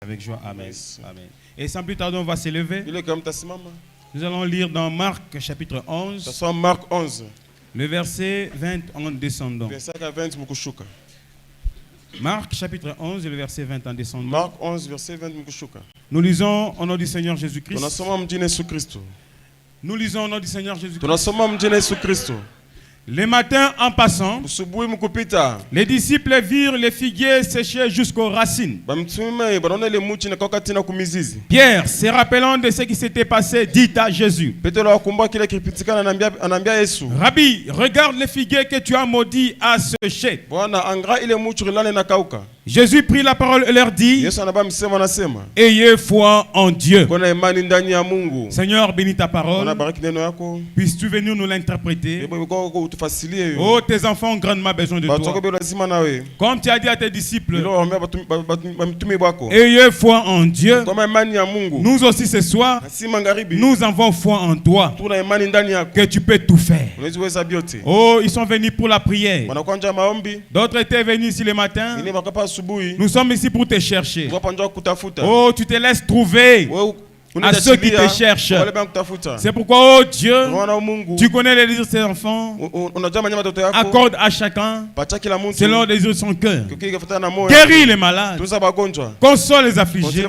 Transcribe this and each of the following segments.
Avec joie, amen. Merci. Amen. Et sans plus tarder, on va s'élever. Nous allons lire dans Marc chapitre 11, Marc 11. le verset 20 en descendant. Marc chapitre 11, le verset 20 en descendant. Marc 11, verset 20. Nous lisons au nom du Seigneur Jésus-Christ. Nous lisons au nom du Seigneur Jésus-Christ. Le matin, en passant, les disciples virent les figuiers séchés jusqu'aux racines. Pierre, se rappelant de ce qui s'était passé, dit à Jésus: Rabbi, regarde les figuiers que tu as maudits à sécher. Jésus prit la parole et leur dit: Ayez foi en Dieu. Seigneur, bénis ta parole. Puisses-tu venir nous l'interpréter? Oh, tes enfants ont grandement besoin de toi. Comme tu as dit à tes disciples, ayez foi en Dieu. Nous aussi ce soir, nous avons foi en toi, que tu peux tout faire. Oh, ils sont venus pour la prière. D'autres étaient venus ici le matin. Nous sommes ici pour te chercher. Oh, tu te laisses trouver à ceux qui te cherchent. C'est pourquoi, oh Dieu, tu connais les désirs de tes enfants. Accorde à chacun selon les désirs de son cœur. Guéris les malades. Console les affligés.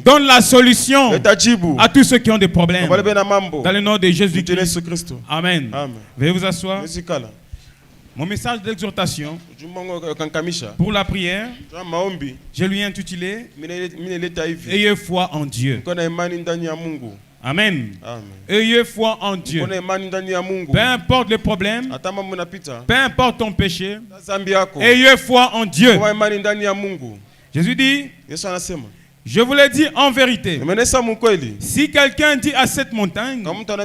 Donne la solution à tous ceux qui ont des problèmes. Dans le nom de Jésus-Christ. Amen. Veuillez vous asseoir. Mon message d'exhortation pour la prière, je lui ai intitulé Ayez foi en Dieu. Amen. Ayez foi en Dieu. Peu importe le problème, peu importe ton péché, ayez foi en Dieu. Jésus dit: je vous l'ai dit en vérité. Si quelqu'un dit à cette montagne, ôte-toi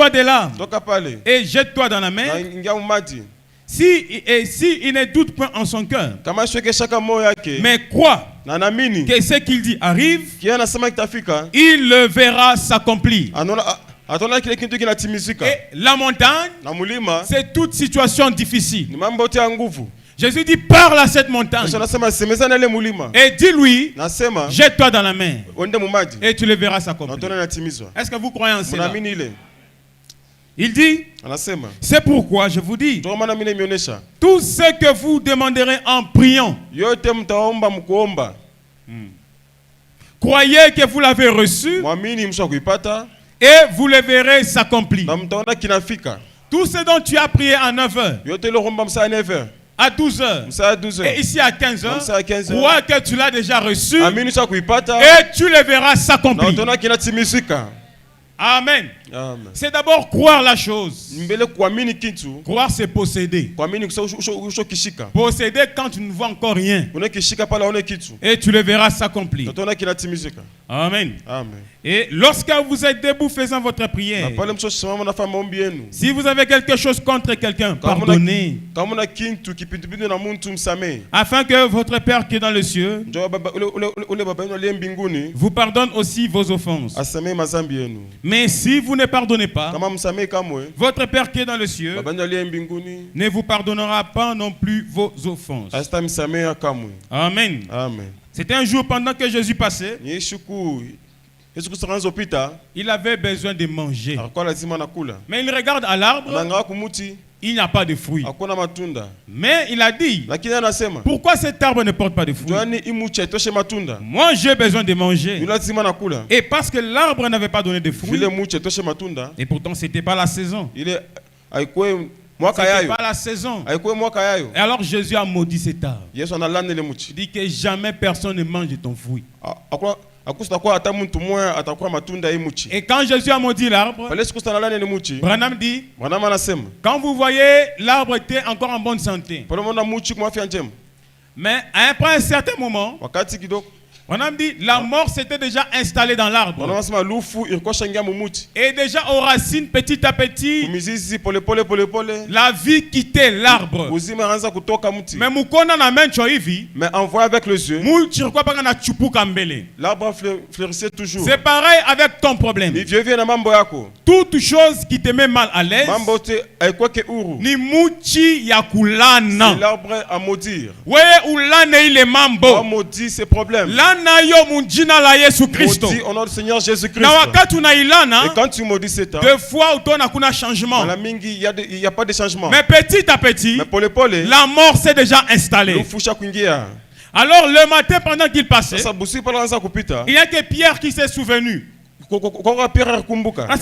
de là et jette-toi dans la mer, si il ne doute point en son cœur, mais croit que ce qu'il dit arrive, il le verra s'accomplir. Et la montagne, c'est toute situation difficile. Jésus dit: parle à cette montagne et dis-lui, jette-toi dans la mer et tu le verras s'accomplir. Est-ce que vous croyez en cela? Il dit: c'est pourquoi je vous dis, tout ce que vous demanderez en priant, croyez que vous l'avez reçu et vous le verrez s'accomplir. Tout ce dont tu as prié à 9 heures, à 12 heures, et ici à 15 heures, crois que tu l'as déjà reçu et tu le verras s'accomplir. Amen. C'est d'abord croire la chose. Croire, c'est posséder. Posséder quand tu ne vois encore rien. Et tu le verras s'accomplir. Amen. Et lorsque vous êtes debout faisant votre prière, si vous avez quelque chose contre quelqu'un, pardonnez. Afin que votre Père qui est dans le cieux vous pardonne aussi vos offenses. Mais si vous ne pardonnez pas, votre Père qui est dans le cieux ne vous pardonnera pas non plus vos offenses. Amen. C'était un jour pendant que Jésus passait. Il avait besoin de manger. Mais il regarde à l'arbre. Il n'y a pas de fruits. Mais il a dit: pourquoi cet arbre ne porte pas de fruits? Moi j'ai besoin de manger. Et parce que l'arbre n'avait pas donné de fruits, et pourtant c'était pas la saison. C'était pas la saison. Et alors Jésus a maudit cet arbre. Il dit que jamais personne ne mange de ton fruit. Et quand Jésus a maudit l'arbre, Branham dit: quand vous voyez l'arbre était encore en bonne santé, mais après un certain moment, On a dit la mort s'était déjà installée dans l'arbre. Et déjà aux racines, petit à petit, la vie quittait l'arbre. Mais mukona na mencho hivi. Mais en voyant avec les yeux, l'arbre fleurissait toujours. C'est pareil avec ton problème. Toute chose qui te met mal à l'aise, ni muchi ya kulana. C'est l'arbre à maudire. Ouais, ulane ile mambo. On maudit ses problèmes. Lana yo munjina la Yesu Kristo. Maudit au nom du Seigneur Jésus-Christ. Na wakati unailana, et quand tu maudis cet arbre, deux fois utona kuna changement. Il y a pas de changement. Mais petit à petit, la mort s'est déjà installée. Alors le matin pendant qu'il passait, il y a que Pierre qui s'est souvenu.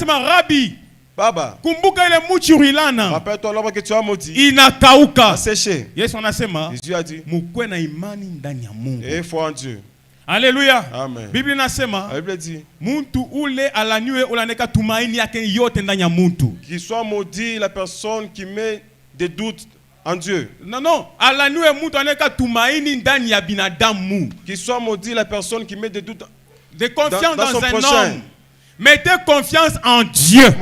Rabbi, Baba, kumbuka ile muchi urilana. Rappelle-toi l'arbre que tu as maudit. Inakauka. A séché. Yesu anasema, Jésus a dit, mukwe na imani ndani ya Mungu. Et foi en Dieu. Alléluia. Amen. Bible inasema, La Bible dit, muntu ule alaniwe ulaneka tumaini yake yote ndani ya muntu. Qu'il soit maudit la personne qui met des doutes en Dieu. Non, alaniwe muntu aneka tumaini ndani ya binadamu. Qu'il soit maudit la personne qui met des doutes de confiance dans son un prochain. homme. Mettez confiance en Dieu.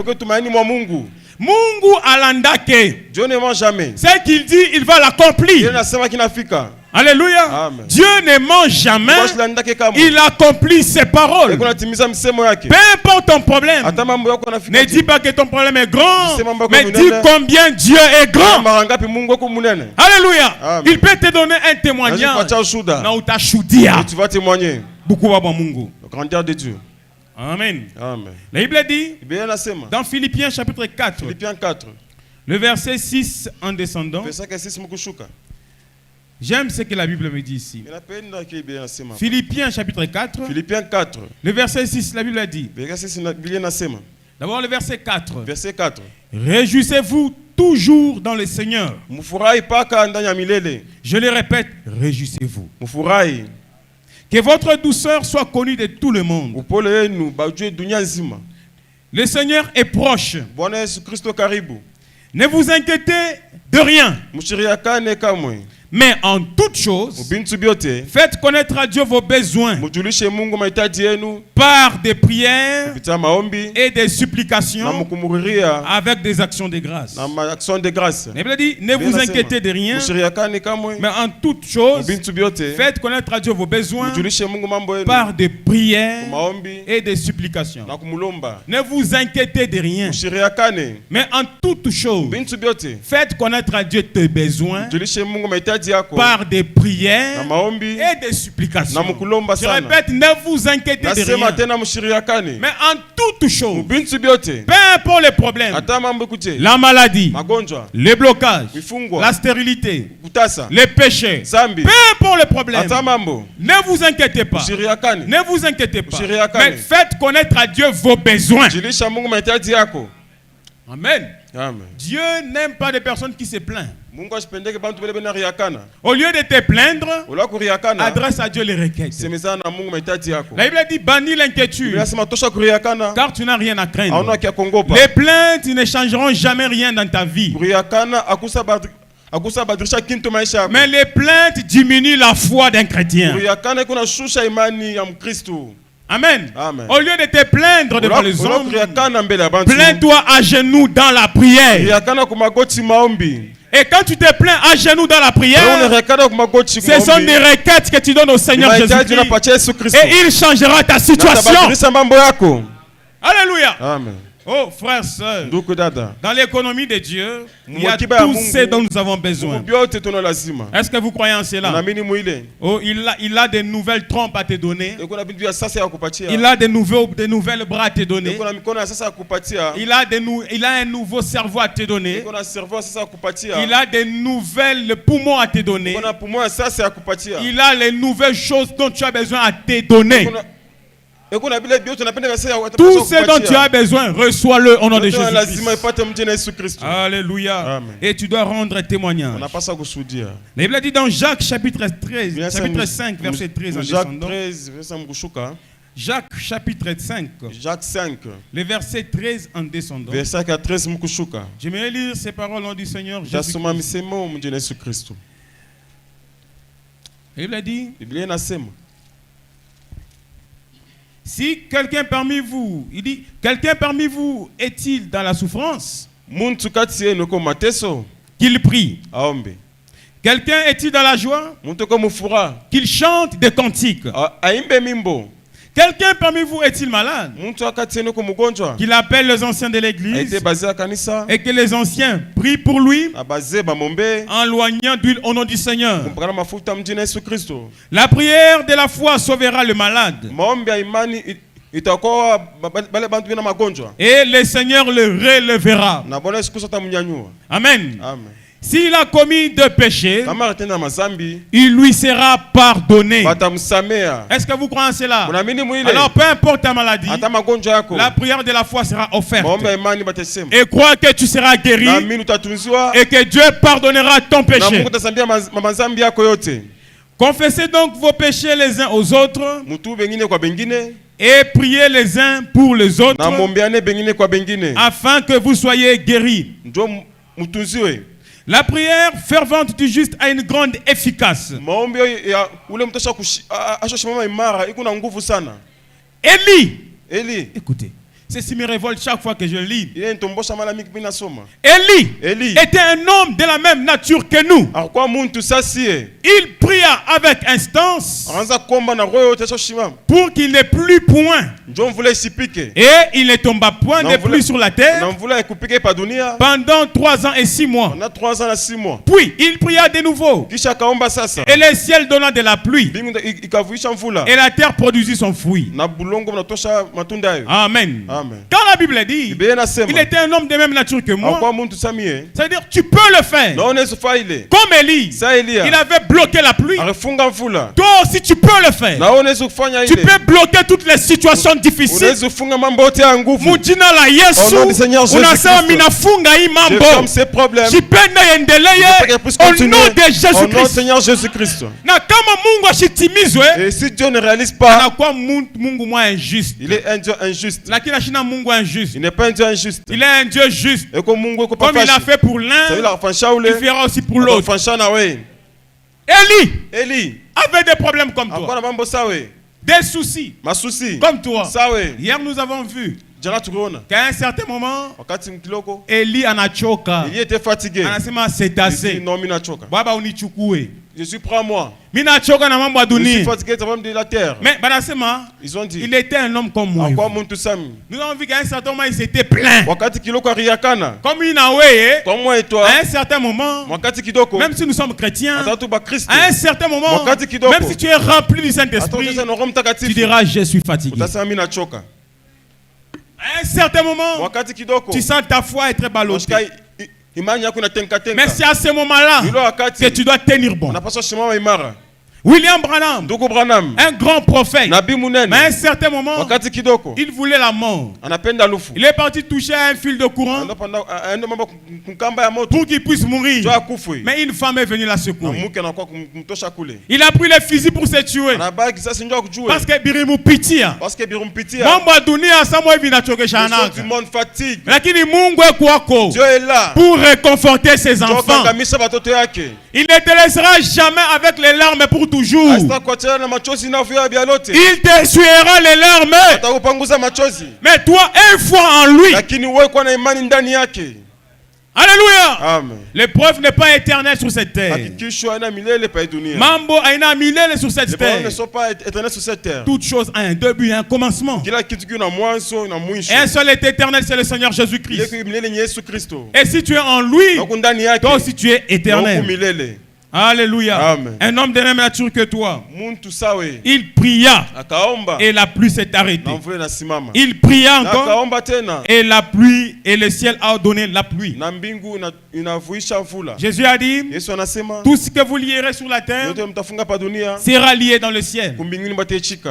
Mungu alandake. Dieu ne ment jamais. Ce qu'il dit, il va l'accomplir. Alléluia. Amen. Dieu ne ment jamais. Il accomplit ses paroles. Peu importe ton problème. Ne dis pas que ton problème est grand, mais dis combien Dieu est grand. Alléluia. Amen. Il peut te donner un témoignage. Tu vas témoigner. La grandeur de Dieu. Amen. Amen. La Bible dit dans Philippiens chapitre 4, le verset 6 en descendant. J'aime ce que la Bible me dit ici. Philippiens chapitre 4, le verset 6, la Bible dit. D'abord le verset 4. Réjouissez-vous toujours dans le Seigneur. Je le répète, réjouissez-vous. Que votre douceur soit connue de tout le monde. Le Seigneur est proche. Ne vous inquiétez de rien. Mais en toute chose, faites connaître à Dieu vos besoins par des prières et des supplications avec des actions de grâce. La Bible dit, ne vous inquiétez de rien, mais en toute chose, faites connaître à Dieu vos besoins par des prières et des supplications. Ne vous inquiétez de rien, mais en toute chose, faites connaître à Dieu tes besoins par des prières et des supplications. Je répète, ne vous inquiétez de rien. Mais en toutes choses, peu importe les problèmes, la maladie, les blocages, la stérilité, les péchés, peu importe les problèmes, ne vous inquiétez pas. Ne vous inquiétez pas. Mais faites connaître à Dieu vos besoins. Amen. Amen. Dieu n'aime pas des personnes qui se plaignent. Au lieu de te plaindre, adresse à Dieu les requêtes. La Bible dit bannis l'inquiétude, car tu n'as rien à craindre. Les plaintes ne changeront jamais rien dans ta vie. Mais les plaintes diminuent la foi d'un chrétien. Amen. Amen. Au lieu de te plaindre devant les hommes, plains-toi à genoux dans la prière. Et quand tu te plains à genoux dans la prière, ce sont des requêtes que tu donnes au Seigneur Jésus-Christ. Et il changera ta situation. Alléluia. Amen. Oh frères, sœurs, dans l'économie de Dieu, il y a tout ce dont nous avons besoin. Est-ce que vous croyez en cela? Oh, il a des nouvelles trompes à te donner. Il a des nouvelles bras à te donner. Il a un nouveau cerveau à te donner. Il a des nouvelles poumons à te donner. Il a les nouvelles choses dont tu as besoin à te donner. Tout ce dont tu as besoin, reçois-le au nom de Jésus-Christ. Alléluia. Amen. Et tu dois rendre témoignage. La Bible dit dans Jacques chapitre 13, chapitre 5, verset 13 en descendant. Jacques chapitre 5, le verset 13 en descendant. J'aimerais lire ces paroles au nom du Seigneur Jésus-Christ. La Bible dit Si quelqu'un parmi vous, il dit, quelqu'un parmi vous est-il dans la souffrance? Qu'il prie. Quelqu'un est-il dans la joie? Qu'il chante des cantiques. Quelqu'un parmi vous est-il malade? Qu'il appelle les anciens de l'église et que les anciens prient pour lui en loignant d'huile au nom du Seigneur. La prière de la foi sauvera le malade. Et le Seigneur le relèvera. Amen. S'il a commis de péchés, il lui sera pardonné. Est-ce que vous croyez en cela? Alors peu importe ta maladie, la prière de la foi sera offerte. Et crois que tu seras guéri et que Dieu pardonnera ton péché. Confessez donc vos péchés les uns aux autres et priez les uns pour les autres afin que vous soyez guéris. La prière fervente du juste a une grande efficace. Élie, écoutez, ceci me révolte chaque fois que je lis. Élie était un homme de la même nature que nous. Il pria avec instance pour qu'il n'ait plus point. Et il ne tomba point de pluie sur la terre pendant 3 ans et 6 mois. Puis il pria de nouveau. Et le ciel donna de la pluie. Et la terre produisit son fruit. Amen. Quand la Bible dit il était un homme de même nature que moi, c'est-à-dire tu peux le faire. Comme Élie, il avait bloqué la pluie. Toi aussi tu peux le faire. Tu peux bloquer toutes les situations difficiles. Mujina la Yesu unasema minafunga hii mambo. Jipende endeleye au nom de Jésus-Christ. Na kama Mungu ashitimizwe, et si Dieu ne réalise pas, anakuwa Mungu mwa injuste. Il est un Dieu injuste. Lakini ashina Mungu injuste. Il n'est pas un Dieu injuste. Il est un Dieu juste. Comme il a fait pour l'un, il fera aussi pour l'autre. Élie avait des problèmes comme toi. Des soucis comme toi. Hier nous avons vu qu'à un certain moment, Élie anachoka. Il était fatigué. Anasema c'est assez. Baba unichukue. Jésus, prends-moi. Je suis fatigué de la terre. Mais ils ont dit, il était un homme comme moi. Nous avons vu qu'à un certain moment, il s'était plaint. Comme il a moi et toi, à un certain moment, même si nous sommes chrétiens, à un certain moment, même si tu es rempli du Saint-Esprit, tu diras, je suis fatigué. À un certain moment, tu sens ta foi être ballottée. Mais c'est à ce moment-là que tu dois tenir bon. William Branham, un grand prophète, mais à un certain moment, il voulait la mort. Il est parti toucher un fil de courant pour qu'il puisse mourir. Mais une femme est venue la secourir. Il a pris les fusils pour se tuer. Parce que Birimu Pitia. Dieu est là pour réconforter ses enfants. Il ne te laissera jamais avec les larmes pour toujours. Il t'essuiera les larmes. Mais toi, une foi en lui. Alléluia. Amen. L'épreuve n'est pas éternelle sur cette terre. Mambo aina milele sur cette terre. Ne sont pas éternels sur cette terre. Toute chose a un début et un commencement. Un seul est éternel, c'est le Seigneur Jésus-Christ. Et si tu es en lui, toi aussi tu es éternel. Alléluia. Amen. Un homme de la même nature que toi. Il pria et la pluie s'est arrêtée. Il pria encore et la pluie et le ciel a donné la pluie. Jésus a dit, tout ce que vous lierez sur la terre sera lié dans le ciel.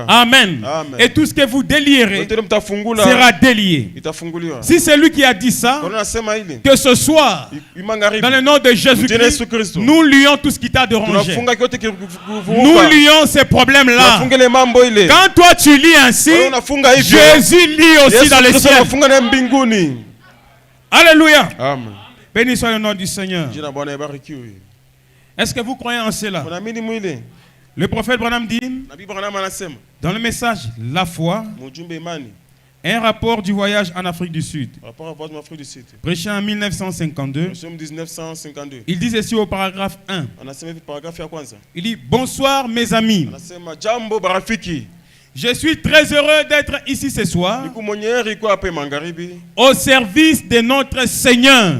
Amen. Amen. Et tout ce que vous délierez sera délié. Si c'est lui qui a dit ça, que ce soir, dans le nom de Jésus-Christ, nous lions tout ce qui t'a dérangé. Nous lions ces problèmes-là. Quand toi tu lis ainsi, Jésus lit aussi dans le ciel. Alléluia. Amen. Béni soit le nom du Seigneur. Est-ce que vous croyez en cela? Le prophète Branham dit, dans le message La foi, un rapport du voyage en Afrique du Sud, prêché en 1952, il dit ceci au paragraphe 1. Il dit, bonsoir mes amis. Je suis très heureux d'être ici ce soir au service de notre Seigneur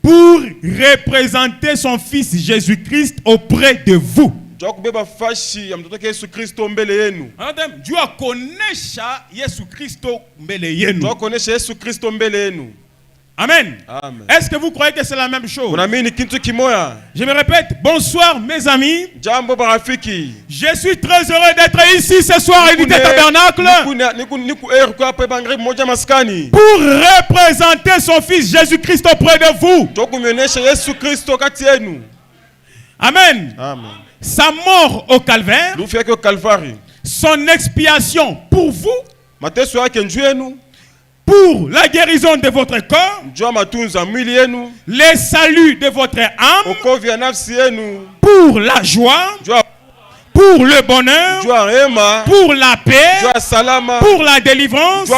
pour représenter son Fils Jésus-Christ auprès de vous. Dieu Amen. Amen. Est-ce que vous croyez que c'est la même chose? Je me répète, bonsoir mes amis. Je suis très heureux d'être ici ce soir à l'unité tabernacle pour représenter son Fils Jésus-Christ auprès de vous. Amen. Amen. Sa mort au calvaire, son expiation pour vous, pour la guérison de votre corps, le salut de votre âme, pour la joie, pour le bonheur, pour la paix, pour la délivrance,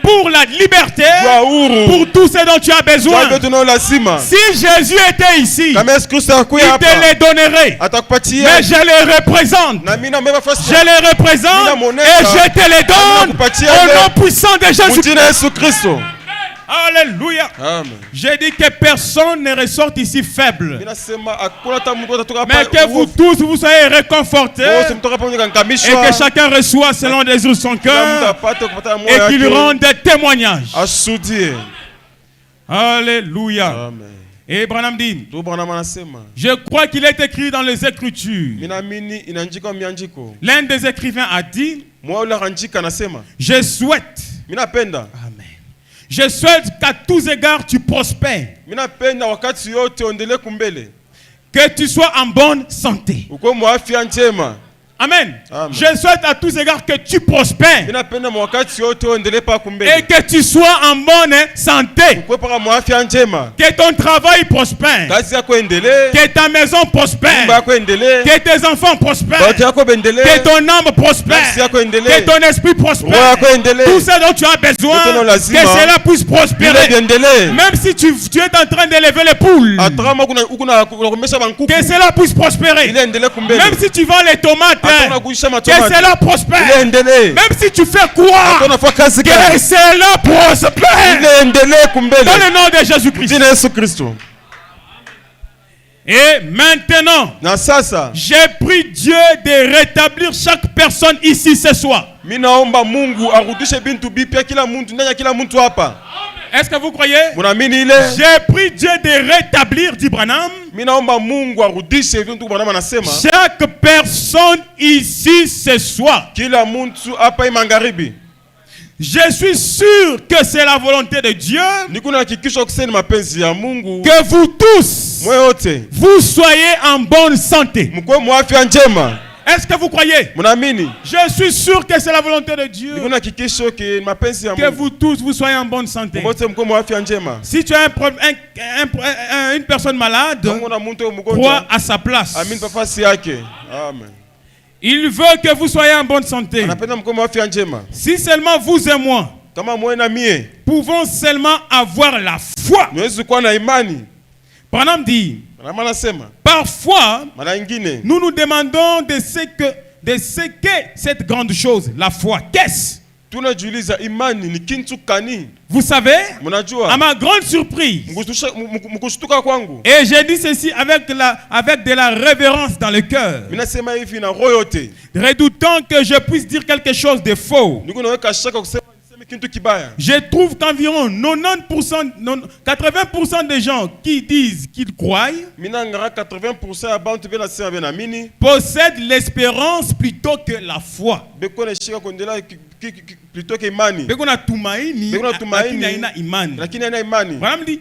pour la liberté, pour tout ce dont tu as besoin. Si Jésus était ici, il te les donnerait. Mais je les représente. Je les représente et je te les donne au nom puissant de Jésus-Christ. Alléluia. J'ai dit que personne ne ressorte ici faible. Mais que vous tous vous soyez réconfortés et que chacun reçoit selon les yeux de son cœur et qu'il rende des témoignages. Alléluia. Et Branham dit, je crois qu'il est écrit dans les Écritures. L'un des écrivains a dit, je souhaite. Amen. Je souhaite qu'à tous égards tu prospères. Que tu sois en bonne santé. Amen. Amen. Je souhaite à tous égards que tu prospères et que tu sois en bonne santé. Que ton travail prospère. Que ta maison prospère. Que tes enfants prospèrent. Que ton âme prospère. Que ton esprit prospère. Tout ce dont tu as besoin, que cela puisse prospérer. Même si tu es en train d'élever les poules, que cela puisse prospérer. Même si tu vends les tomates, que cela prospère. Même si tu fais quoi, que cela prospère. Dans le nom de Jésus-Christ. Et maintenant, j'ai pris Dieu de rétablir chaque personne ici ce soir. Est-ce que vous croyez? J'ai pris Dieu de rétablir, dit Branham, chaque personne ici ce soir. Je suis sûr que c'est la volonté de Dieu que vous tous, vous soyez en bonne santé. Est-ce que vous croyez? Je suis sûr que c'est la volonté de Dieu que vous tous vous soyez en bonne santé. Si tu as une personne malade, crois à sa place. Amen. Il veut que vous soyez en bonne santé. Si seulement vous et moi pouvons seulement avoir la foi. Branham dit, parfois, nous nous demandons de ce qu'est cette grande chose, la foi. Qu'est-ce? Vous savez, à ma grande surprise, et j'ai dit ceci avec de la révérence dans le cœur, redoutant que je puisse dire quelque chose de faux. Je trouve qu'environ 80% des gens qui disent qu'ils croient possèdent l'espérance plutôt que la foi.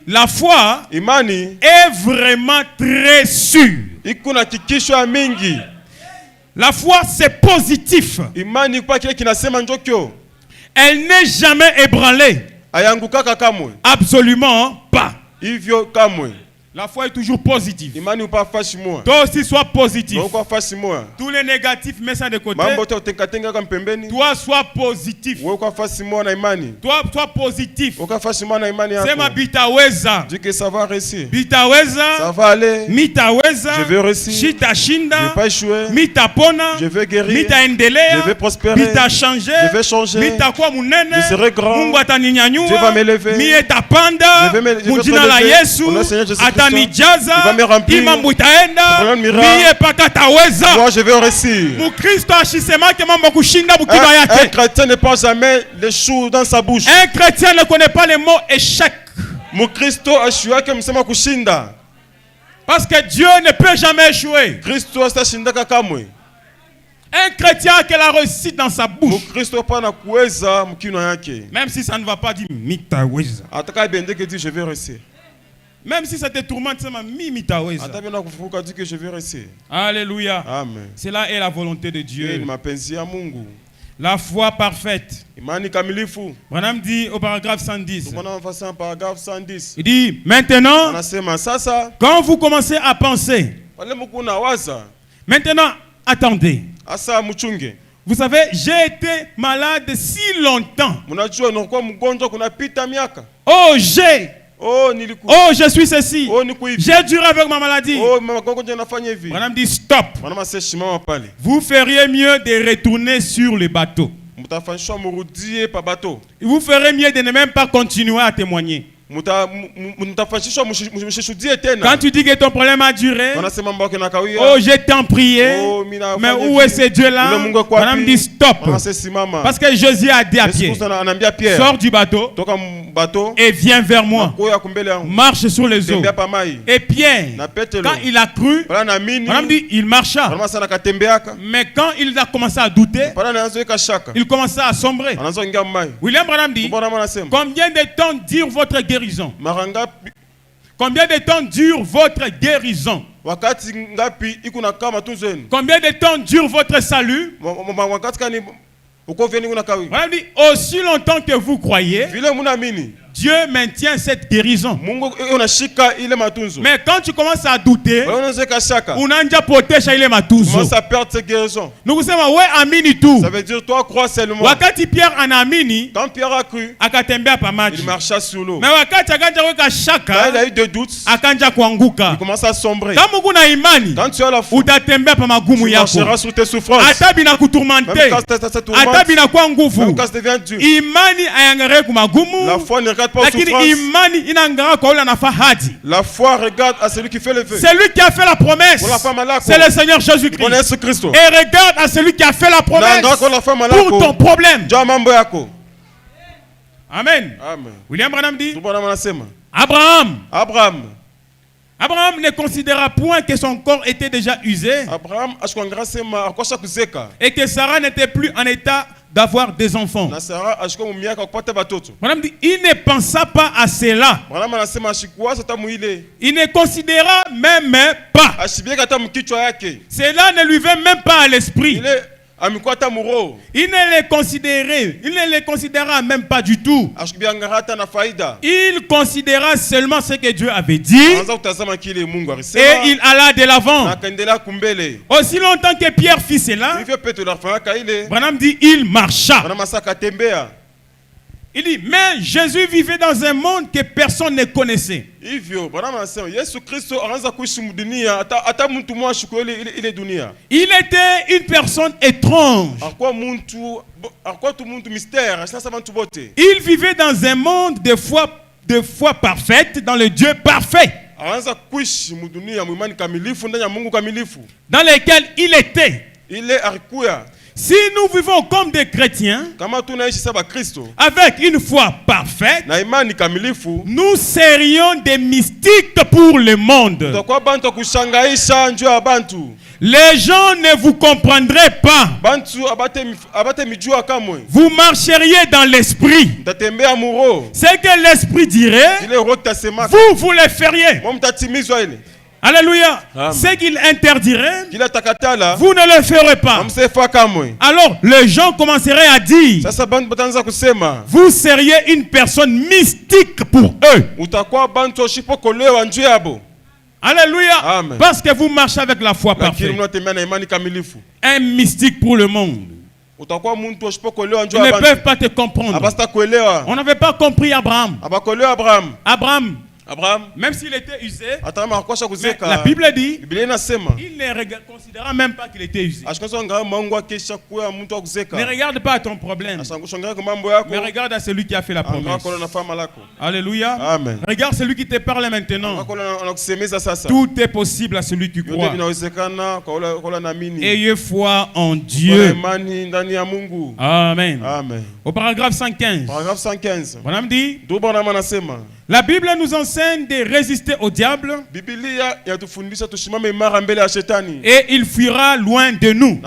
La foi est vraiment très sûre. La foi, c'est positif. Elle n'est jamais ébranlée. Absolument pas. La foi est toujours positive. Imani upa fashi moa. Toi aussi sois positif. Upa fashi moa. Tous les négatifs mets ça de côté. Mambo ta utenga kama pembeni. Toi sois positif. Upa fashi moa na imani. Toi sois positif. Upa fashi moa na imani yako. Sema bitaweza. Dis que ça va réussir. Bitaweza. Ça va aller. Mitaweza. Je vais réussir. Shitashinda. Je vais pas échouer. Mitapona. Je vais guérir. Mitaendelea. Je vais prospérer. Mitachanger. Je vais changer. Mitakuwa munene. Je serai grand. Mungu ataninyanyua. Dieu va m'élever. Mietapanda. Mujina la Yesu. Atanijaza. Imambo itaenda. Mie paka taweza. Moi je vais réussir. Mukristo ashisemake mambo kushinda bukiba yake. Un chrétien ne pense jamais les choses dans sa bouche. Un chrétien ne connaît pas le mot échec. Mukristo ashuake msema kushinda. Parce que Dieu ne peut jamais échouer. Kristo asashindaka kamwe. Un chrétien qui a la réussite dans sa bouche. Mukristo pana kuweza mkino yake. Même si ça ne va pas dire mitaweza. Ataka bende que dit je vais réussir. Même si ça te tourmente, ça m'a mis mitaweza. Atabena kufuka dit que je vais réussir. Alléluia. Amen. Cela est la volonté de Dieu. Mapenzi ya Mungu. La foi parfaite. Imani kamilifu. Branham dit au paragraphe 110. Paragraphe 110. Il dit maintenant, quand vous commencez à penser, maintenant attendez. Vous savez, j'ai été malade si longtemps. Oh, je suis ceci. J'ai duré avec ma maladie. Madame dit stop. Vous feriez mieux de retourner sur le bateau. Vous ferez mieux de ne même pas continuer à témoigner. Quand tu dis que ton problème a duré, oh j'ai tant prié, mais où est ce Dieu là? Madame dit stop. Parce que Jésus a dit à Pierre, sors du bateau et viens vers moi. Marche sur les eaux. Et Pierre, quand il a cru, Madame dit il marcha. Mais quand il a commencé à douter, il commençait à sombrer. William Branham dit, combien de temps dure votre guérison? Combien de temps dure votre guérison? Combien de temps dure votre salut? Dit, aussi longtemps que vous croyez, Dieu maintient cette guérison. Mais quand tu commences à douter, ça perd cette guérison. Ça veut dire toi crois seulement. Quand Quand Pierre a cru, il marcha sur l'eau. Mais quand il a eu des doutes, il commence à sombrer. Quand tu as la foi, tu marcheras sur tes souffrances. Même quand ça devient dur, la foi ne regarde pas aux souffrances. La foi regarde à celui qui fait le vœu. C'est lui qui a fait la promesse. C'est le Seigneur Jésus-Christ. Et regarde à celui qui a fait la promesse pour ton problème. Amen. William Branham dit, Abraham ne considéra point que son corps était déjà usé et que Sarah n'était plus en état d'avoir des enfants. Madame dit, il ne pensa pas à cela. Il ne considéra même pas. Cela ne lui vint même pas à l'esprit. Il ne les considéra même pas du tout. Il considéra seulement ce que Dieu avait dit et il alla de l'avant. Aussi longtemps que Pierre fit cela, Branham dit il marcha. Il dit, mais Jésus vivait dans un monde que personne ne connaissait. Il était une personne étrange. Il vivait dans un monde de foi parfaite, dans le Dieu parfait. Dans lequel il était. Si nous vivons comme des chrétiens, avec une foi parfaite, nous serions des mystiques pour le monde. Les gens ne vous comprendraient pas. Vous marcheriez dans l'esprit. Ce que l'esprit dirait, vous le feriez. Alléluia. Ce qu'il interdirait, vous ne le ferez pas. Alors les gens commenceraient à dire, vous seriez une personne mystique pour eux. Alléluia. Amen. Parce que vous marchez avec la foi parfaite. Un mystique pour le monde. Ils ne peuvent pas te comprendre. On n'avait pas compris Abraham. Abraham, même s'il était usé, la Bible dit, il ne considéra même pas qu'il était usé. Ne regarde pas à ton problème, mais regarde à celui qui a fait la promesse. Alléluia. Amen. Regarde celui qui te parle maintenant. Tout est possible à celui qui croit. Ayez foi en Dieu. Amen. Amen. Au paragraphe 115, paragraphe 115, Bonhomme dit, la Bible nous enseigne de résister au diable et il fuira loin de nous.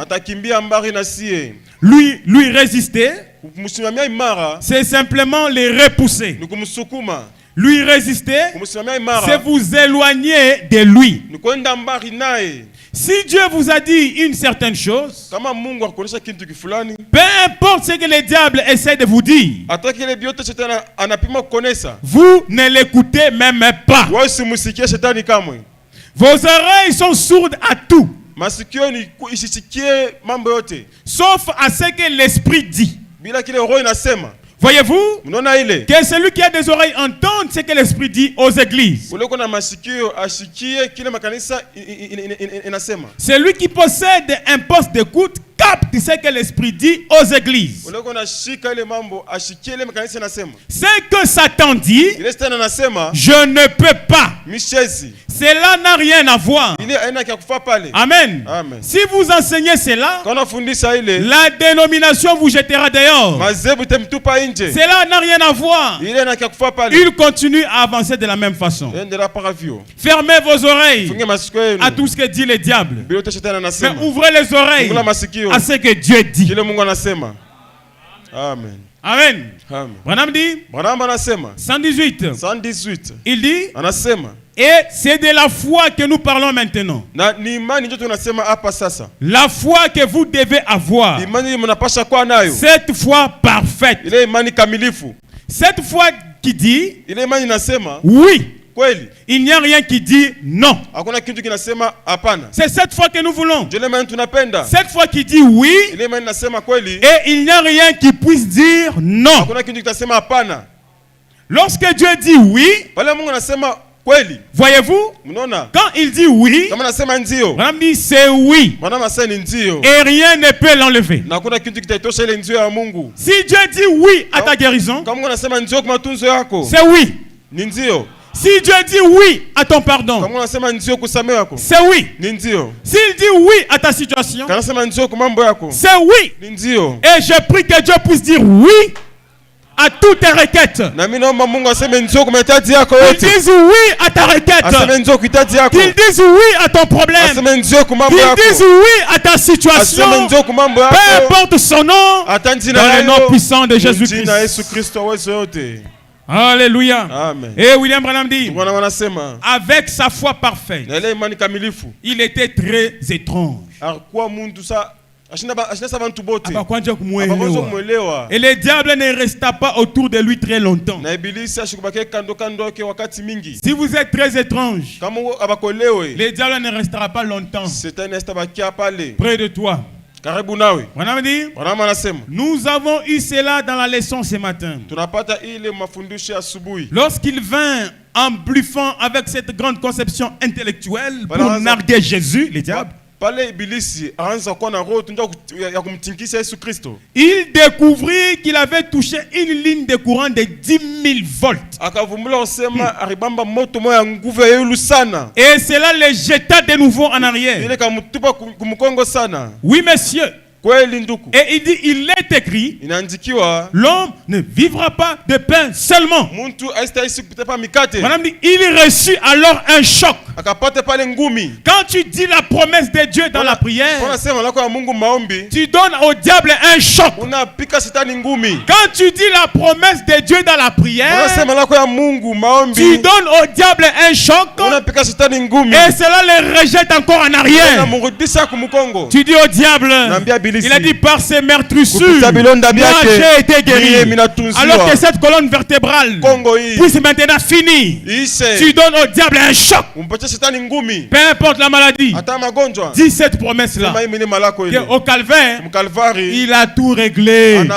Lui résister, c'est simplement les repousser. Lui résister, c'est vous éloigner de lui. Si Dieu vous a dit une certaine chose, peu importe ce que le diable essaie de vous dire, vous ne l'écoutez même pas. Vos oreilles sont sourdes à tout, sauf à ce que l'esprit dit. Voyez-vous que celui qui a des oreilles entende ce que l'esprit dit aux églises. Celui qui possède un poste d'écoute capte ce que l'esprit dit aux églises. Ce que Satan dit, je ne peux pas. Cela n'a rien à voir. Amen. Amen. Si vous enseignez cela, la dénomination vous jettera dehors. Cela n'a rien à voir. Il continue à avancer de la même façon. Fermez vos oreilles à tout ce que dit le diable. Mais ouvrez les oreilles à ce que Dieu dit. Amen. Amen. Amen. dit 118. Il dit, et c'est de la foi que nous parlons maintenant. La foi que vous devez avoir. Cette foi parfaite. Cette foi qui dit oui. Il n'y a rien qui dit non. C'est cette foi que nous voulons. Cette foi qui dit oui. Et il n'y a rien qui puisse dire non. Lorsque Dieu dit oui, voyez-vous, quand il dit oui, Madame dit c'est oui. Et rien ne peut l'enlever. Si Dieu dit oui à ta guérison, c'est oui. Si Dieu dit oui à ton pardon, c'est oui. S'il dit oui à ta situation, c'est oui. Et je prie que Dieu puisse dire oui à toutes tes requêtes. Qu'il dise oui à ta requête. Qu'il dise oui à ton problème. Qu'il dise oui à ta situation. Peu importe son nom, dans le nom puissant de Jésus-Christ. Alléluia. Amen. Et William Branham dit, avec sa foi parfaite, il était très étrange. Et le diable ne resta pas autour de lui très longtemps. Si vous êtes très étrange, le diable ne restera pas longtemps près de toi. Nous avons eu cela dans la leçon ce matin. Lorsqu'il vint en bluffant avec cette grande conception intellectuelle pour narguer Jésus, le diable, il découvrit qu'il avait touché une ligne de courant de 10 000 volts. Et cela le jeta de nouveau en arrière. Oui, monsieur. Et il dit, il est écrit, l'homme ne vivra pas de pain seulement. Madame dit, il reçut alors un choc. Quand tu dis la promesse de Dieu dans la prière, tu donnes au diable un choc. Quand tu dis la promesse de Dieu dans la prière, tu donnes au diable un choc. Et cela le rejette encore en arrière. Tu dis au diable, Il a dit par ses meurtrissures, moi j'ai été guéri. Alors que cette colonne vertébrale puisse maintenant finir. Tu donnes au diable un choc. Peu importe la maladie. Dis cette promesse-là. Au calvaire, il a tout réglé. Et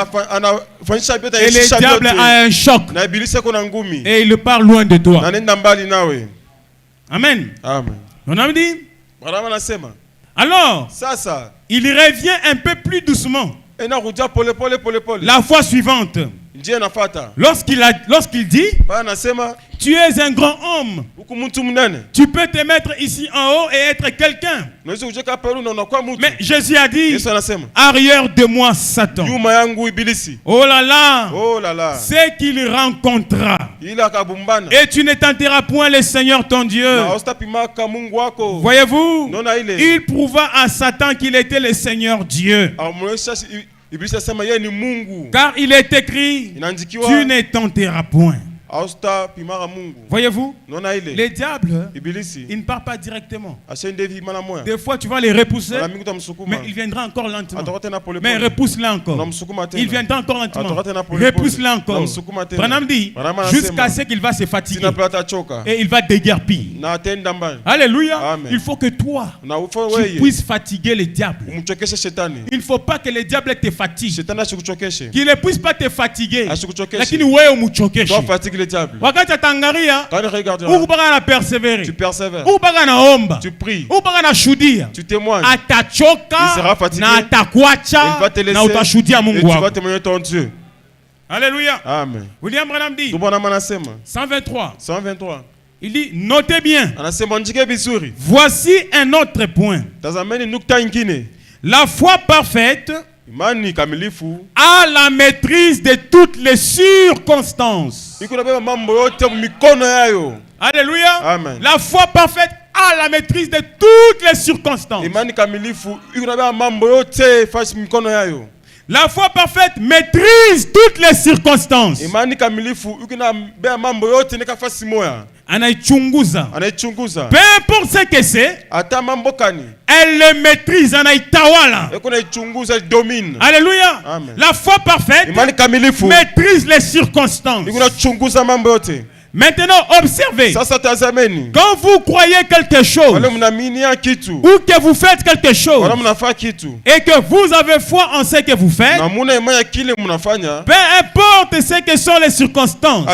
le diable a un choc. Et il part loin de toi. Amen. On a dit. Alors, il revient un peu plus doucement. La fois suivante, lorsqu'il dit, tu es un grand homme, tu peux te mettre ici en haut et être quelqu'un. Mais Jésus a dit, arrière de moi Satan. Oh là là, c'est qu'il rencontra. Et tu ne tenteras point le Seigneur ton Dieu. Voyez-vous, il prouva à Satan qu'il était le Seigneur Dieu. Car il est écrit, tu ne tenteras point. Voyez-vous, les diables, ils ne partent pas directement. Des fois, tu vas les repousser, mais il viendra encore lentement. Mais repousse-la encore. Il viendra encore lentement. Repousse-la encore. Branham dit, jusqu'à ce qu'il va se fatiguer. Et il va déguerpir. Alléluia. Il faut que toi, tu puisses fatiguer les diables. Il ne faut pas que les diables te fatiguent. Qu'il ne puisse pas te fatiguer. Lakini wewe umuchokeshe. Wakati atangaria, ukubaka na persévérer. Tu persévères. Ukubaka na omba. Tu pries. Ukubaka na shudia. Tu témoignes. Atachoka. Il sera fatigué. Na atakwacha. Il va te laisser. Na utashudia Mungu wako. Et tu vas témoigner ton Dieu. Alléluia. Amen. William Branham dit. 123. Il dit, notez bien. Voici un autre point. La foi parfaite a la maîtrise de toutes les circonstances. Alléluia. Amen. La foi parfaite a la maîtrise de toutes les circonstances. La foi parfaite maîtrise toutes les circonstances. Anaichunguza. Peu importe ce que c'est, elle le maîtrise. Anaitawala. Alléluia. Amen. La foi parfaite maîtrise les circonstances. Maintenant, observez. Quand vous croyez quelque chose, ou que vous faites quelque chose, et que vous avez foi en ce que vous faites, peu importe ce que sont les circonstances,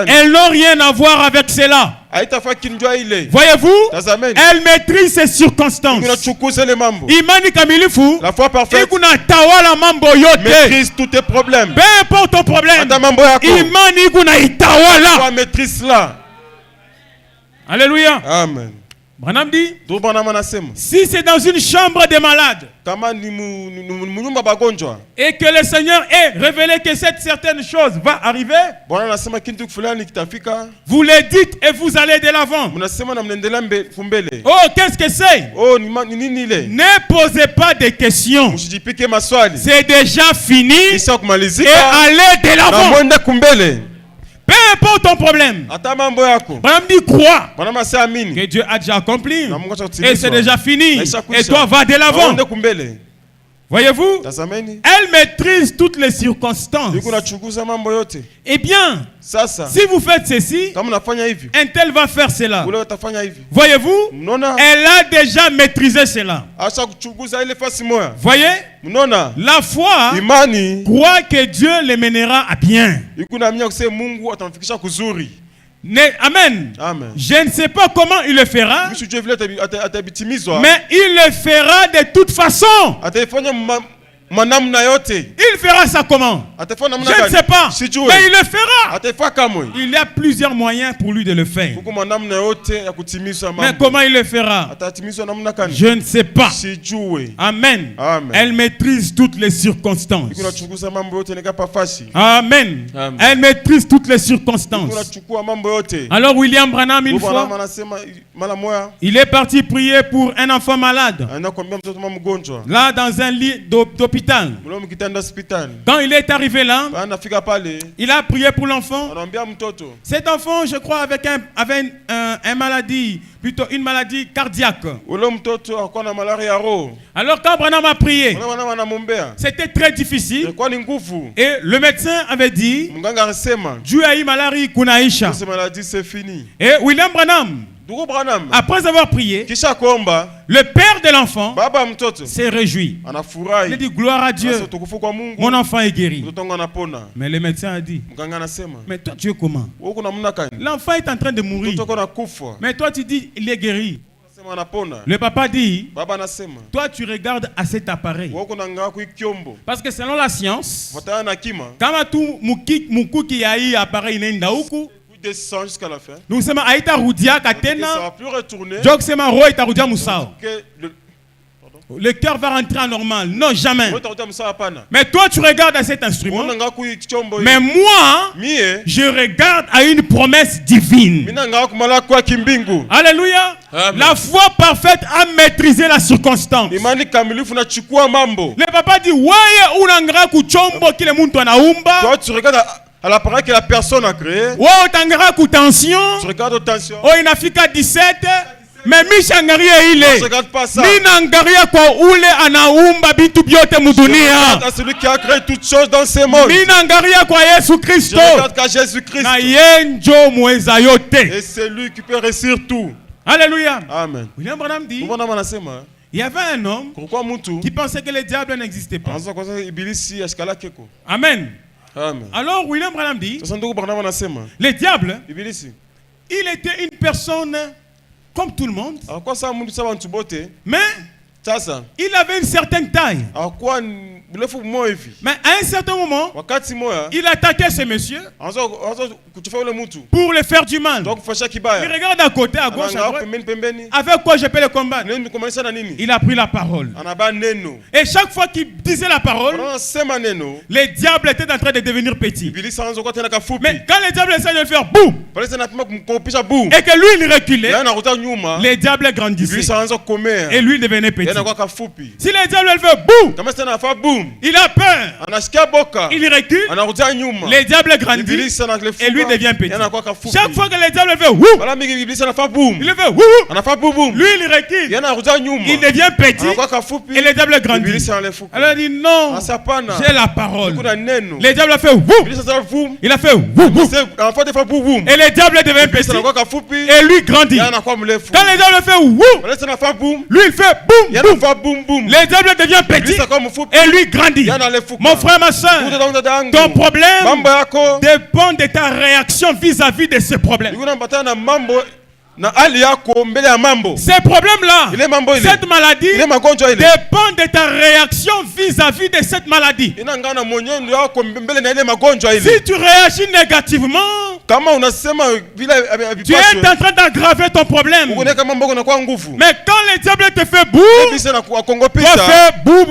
elles n'ont rien à voir avec cela. Voyez-vous, elle maîtrise ces circonstances. Imani kamilifu, la foi parfaite maîtrise tous tes problèmes. Peu importe ton problème, Imani kuna itawala. La maîtrise là. Alléluia. Amen. Branham dit, si c'est dans une chambre de malades, et que le Seigneur ait révélé que cette certaine chose va arriver, vous le dites et vous allez de l'avant. Oh, qu'est-ce que c'est? Ne posez pas de questions. C'est déjà fini et allez de l'avant. Peu importe ton problème. Branham dit crois que Dieu a déjà accompli et c'est déjà fini. Et toi va de l'avant. Voyez-vous, elle maîtrise toutes les circonstances. Eh bien, si vous faites ceci, un tel va faire cela. Voyez-vous, elle a déjà maîtrisé cela. Voyez, la foi croit que Dieu les mènera à bien. Amen. Je ne sais pas comment il le fera, mais il le fera de toute façon. Il fera ça comment? Je ne sais pas, mais il le fera. Il y a plusieurs moyens pour lui de le faire. Mais comment il le fera? Je ne sais pas. Amen. Elle maîtrise toutes les circonstances. Amen. Elle maîtrise toutes les circonstances. Alors William Branham, une fois, il est parti prier pour un enfant malade. Là, dans un lit d'hôpital. Quand il est arrivé arrivé là, il a prié pour l'enfant. Cet enfant, je crois, avait une maladie, plutôt une maladie cardiaque. Alors quand Branham a prié, c'était très difficile. Et le médecin avait dit, Dieu a eu maladie kunaisha. Et William Branham, après avoir prié, le père de l'enfant s'est réjoui. Il a dit gloire à Dieu, mon enfant est guéri. Mais le médecin a dit, mais toi tu es comment? L'enfant est en train de mourir, mais toi tu dis il est guéri. Le papa dit, toi tu regardes à cet appareil. Parce que selon la science, quand tout muku qui a eu appareil n'endaouku, jusqu'à la fin. Nous sommes à Itaroudia Katena. Ça va plus retourner. Le cœur va rentrer en normal. Non, jamais. Mais toi, tu regardes à cet instrument. Mais moi, je regarde à une promesse divine. Alléluia. Amen. La foi parfaite a maîtrisé la circonstance. Le papa dit, toi, tu regardes à l'appareil que la personne a créé. Tu regardes aux tensions. Oh, il n'a fait qu'à 17. Mais Mishangaria il est. Ne regarde pas ça. Ninangaria kwa ule anaumba bitu byote mudunia. C'est celui qui a créé toutes choses dans ce monde. Ninangaria kwa Yesu Kristo. Je regarde qu'à Jésus Christ. Na yenjo mweza yote. Et c'est lui qui peut réussir tout. Alléluia. Amen. William Branham dit, il y avait un homme qui pensait que le diable n'existait pas. Amen. Amen. Alors William Branham dit, le diable, il était une personne comme tout le monde, mais il avait une certaine taille. Mais à un certain moment, il attaquait ce monsieur pour le faire du mal. Il regarde à côté, à gauche, à droite. Avec quoi je peux le combattre? Il a pris la parole. Et chaque fois qu'il disait la parole, le diable était en train de devenir petit. Mais quand le diable essayait de faire boum, et que lui il reculait, le diable grandissait. Et lui devenait petit. Si le diable fait boum, il a peur, il recule, le diable grandit et lui devient petit. Chaque fois que le diable fait boum, il fait boum, lui il recule, il devient petit et le diable grandit. Alors il dit non, j'ai la parole. Le diable fait boum, il a fait boum, et le diable devient petit et lui grandit. Quand le diable fait boum, lui il fait boum, le diable devient petit et lui grandit. Mon frère, ma soeur, ton problème dépend de ta réaction vis-à-vis de ce problème. Ces problèmes-là, cette maladie dépend de ta réaction vis-à-vis de cette maladie. Si tu réagis négativement, tu es en train d'aggraver ton problème. Mais quand le diable te fait boum, tu fais boum.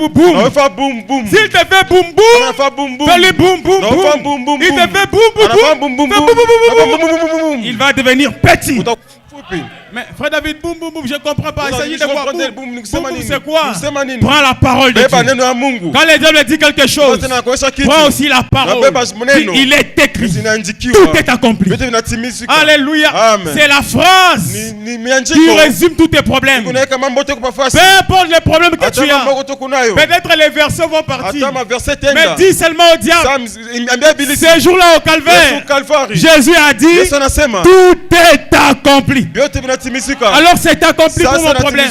S'il te fait boum, fais-lui boum. Il te fait boum. Il va devenir petit. Mais frère David, boum, je comprends pas. Il s'agit de quoi? Boum, c'est quoi? Prends la parole de Dieu. Quand le diable dit quelque chose, prends aussi la parole. Il est écrit. Tout est accompli. Alléluia. C'est la phrase qui résume tous tes problèmes. Peu importe les problèmes que tu as. Peut-être les versets vont partir. Mais dis seulement au diable. Ces jours-là au calvaire, Jésus a dit, tout est accompli. Alors c'est accompli pour mon problème.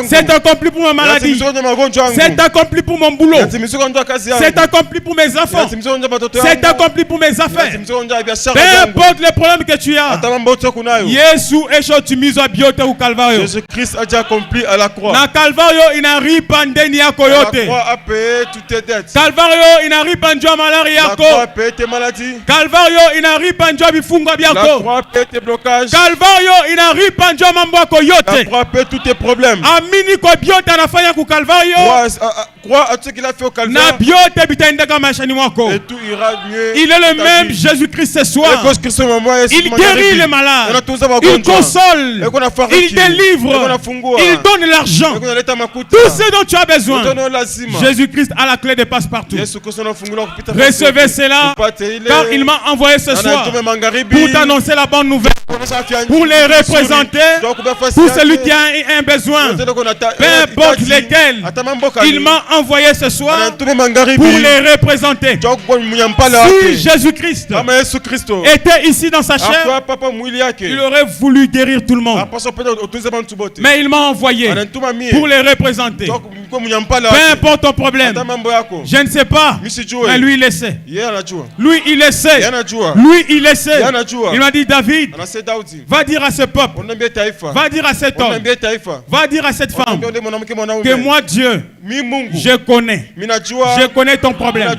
C'est accompli pour ma maladie. C'est accompli pour mon boulot. C'est accompli pour mes enfants. C'est accompli pour mes affaires. Peu importe les problèmes que tu as. Jésus-Christ a déjà accompli à la croix. Na Calvario inari pandeni yako yote. La croix a payé toutes tes dettes. Calvario inari panjwa malari yako. La croix a payé tes maladies. Calvario inari panjwa bifungo byako. La croix a payé tes blocages. Calvario il n'arrive pas à mambo koyote. Frapper tous tes problèmes. Amini ko biota anafanya ku Calvario. Crois à ce qu'il a fait au Calvaire. Na biota bitendeka maishani mwako. Et tout ira mieux. Il est le même Jésus-Christ ce soir. Il guérit les malades. Il console. Il délivre. Il donne l'argent. Tout ce dont tu as besoin. Jésus-Christ a la clé de passe-partout. Recevez cela, car il m'a envoyé ce soir pour t'annoncer la bonne nouvelle, pour les représenter, pour celui qui a un besoin, peu importe lesquels. Il m'a envoyé ce soir pour les représenter. Si Jésus-christ était ici dans sa chair, il aurait voulu guérir tout le monde. Mais il m'a envoyé pour les représenter. Peu importe ton problème, je ne sais pas, mais lui il le sait. Lui il le sait. Lui il le sait. Il m'a dit, David, va dire à ce peuple, va dire à cet homme, va dire à cette femme que moi Dieu, je connais ton problème.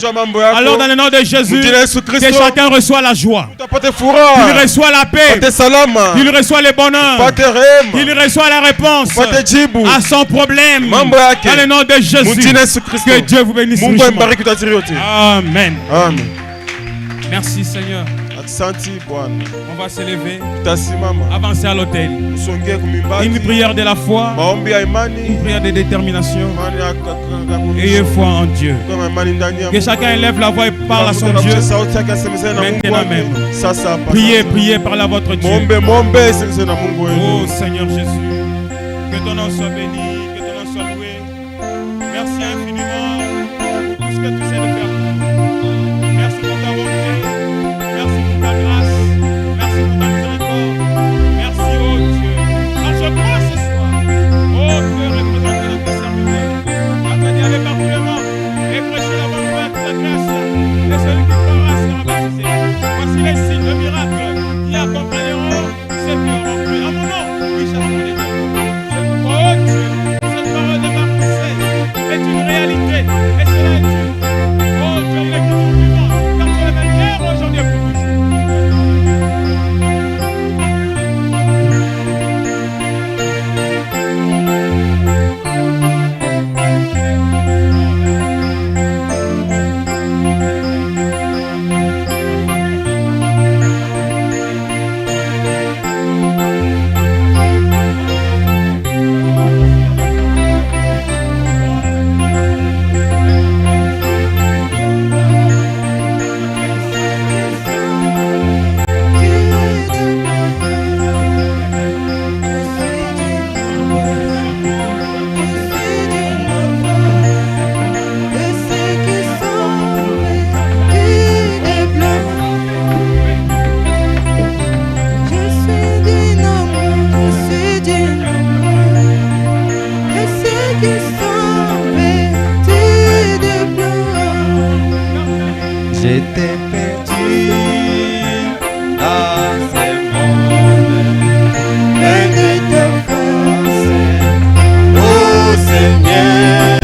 Alors dans le nom de Jésus, que chacun reçoit la joie, qu'il reçoit la paix, qu'il reçoit le bonheur, qu'il reçoit la réponse à son problème. Dans le nom de Jésus, que Dieu vous bénisse richement. Amen. Amen. Merci Seigneur. On va se lever, avancer à l'autel. Une prière de la foi, une prière de détermination. Ayez foi en Dieu. Que chacun élève la voix et parle à son Dieu. Maintenant même. Priez, priez, parlez à votre Dieu. Oh Seigneur Jésus, que ton nom soit béni, que ton nom soit loué. Merci infiniment pour tout ce que tu sais de faire. Merci pour ta bonté. Merci pour ta grâce. Merci pour ta miséricorde. Merci, oh Dieu. Quand je crois ce soir, oh Dieu, représenter notre serviteur. Accompagner avec parfaitement et prêcher la bonne nouvelle de la création. Et celui qui croira sera baptisé. Voici les signes de miracles qui accompagneront ceux qui auront cru. À mon nom, oui, chasseront les démons. Oh Dieu, cette parole de ma pensée est une réalité. Et cela est Dieu. Oh Dieu, il est toujours vivant. Car tu es le même hier, aujourd'hui et pour toujours. J'étais perdu dans ce monde, plein de ta force. Oh Seigneur,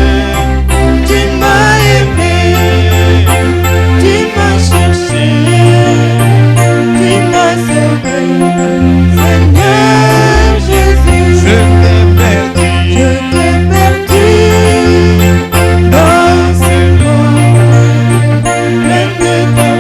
tu m'as aimé, tu m'as cherché, tu m'as sauvé. Seigneur Jésus, je t'ai perdu dans ce monde, plein de ta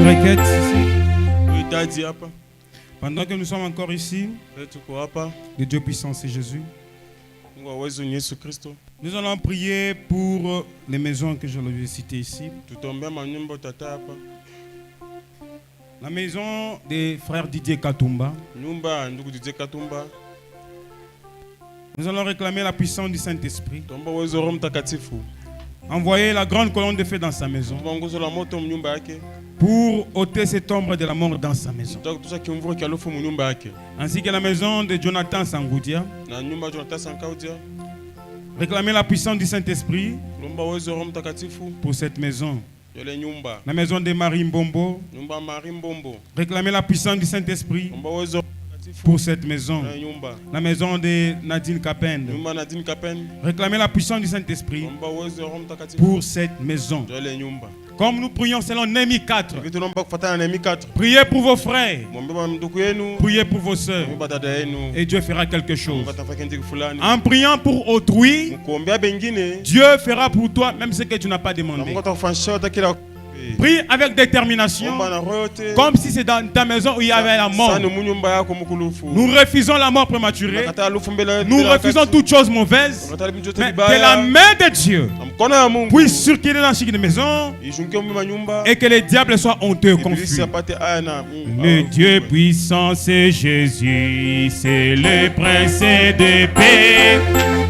une requête ici. Pendant que nous sommes encore ici, le Dieu puissant, c'est Jésus. Nous allons prier pour les maisons que je vais citer ici. La maison des frères Didier Katumba. Nous allons réclamer la puissance du Saint-Esprit. Envoyer la grande colonne de feu dans sa maison pour ôter cette ombre de la mort dans sa maison. Ainsi que la maison de Jonathan Sangoudia. Réclamer la puissance du Saint-Esprit pour cette maison. La maison de Marie Mbombo. Réclamer la puissance du Saint-Esprit pour cette maison. La maison de Nadine Kapend. Réclamer la puissance du Saint-Esprit pour cette maison. Comme nous prions selon Néhémie 4. Priez pour vos frères. Priez pour vos soeurs. Et Dieu fera quelque chose. En priant pour autrui, Dieu fera pour toi même ce que tu n'as pas demandé. Prie avec détermination, comme si c'est dans ta maison où il y avait la mort. Nous refusons la mort prématurée. Nous refusons toute chose mauvaise. Mais que la main de Dieu puisse circuler dans chaque maison et que les diables soient honteux, confus. Le Dieu puissant, c'est Jésus, c'est le prince de paix,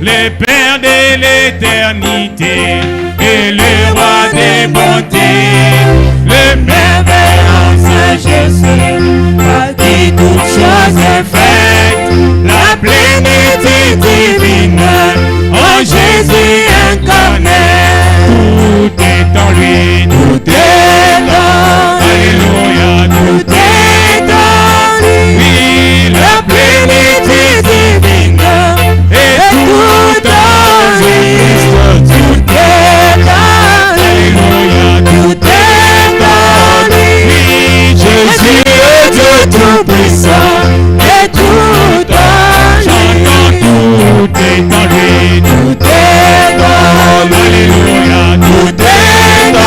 le Père de l'éternité et le roi des bontés. Le merveilleux Saint Jésus, par qui toute chose est faite, la plénitude divine, en Jésus incarné. Tout est en lui, tout est en lui, alléluia, tout est en lui. Oui, la plénitude divine est tout en lui, tout est en lui, alléluia, tout est. Jésus est Dieu tout-puissant et tout en lui. Tout est en lui, tout est en lui. Alléluia, tout est en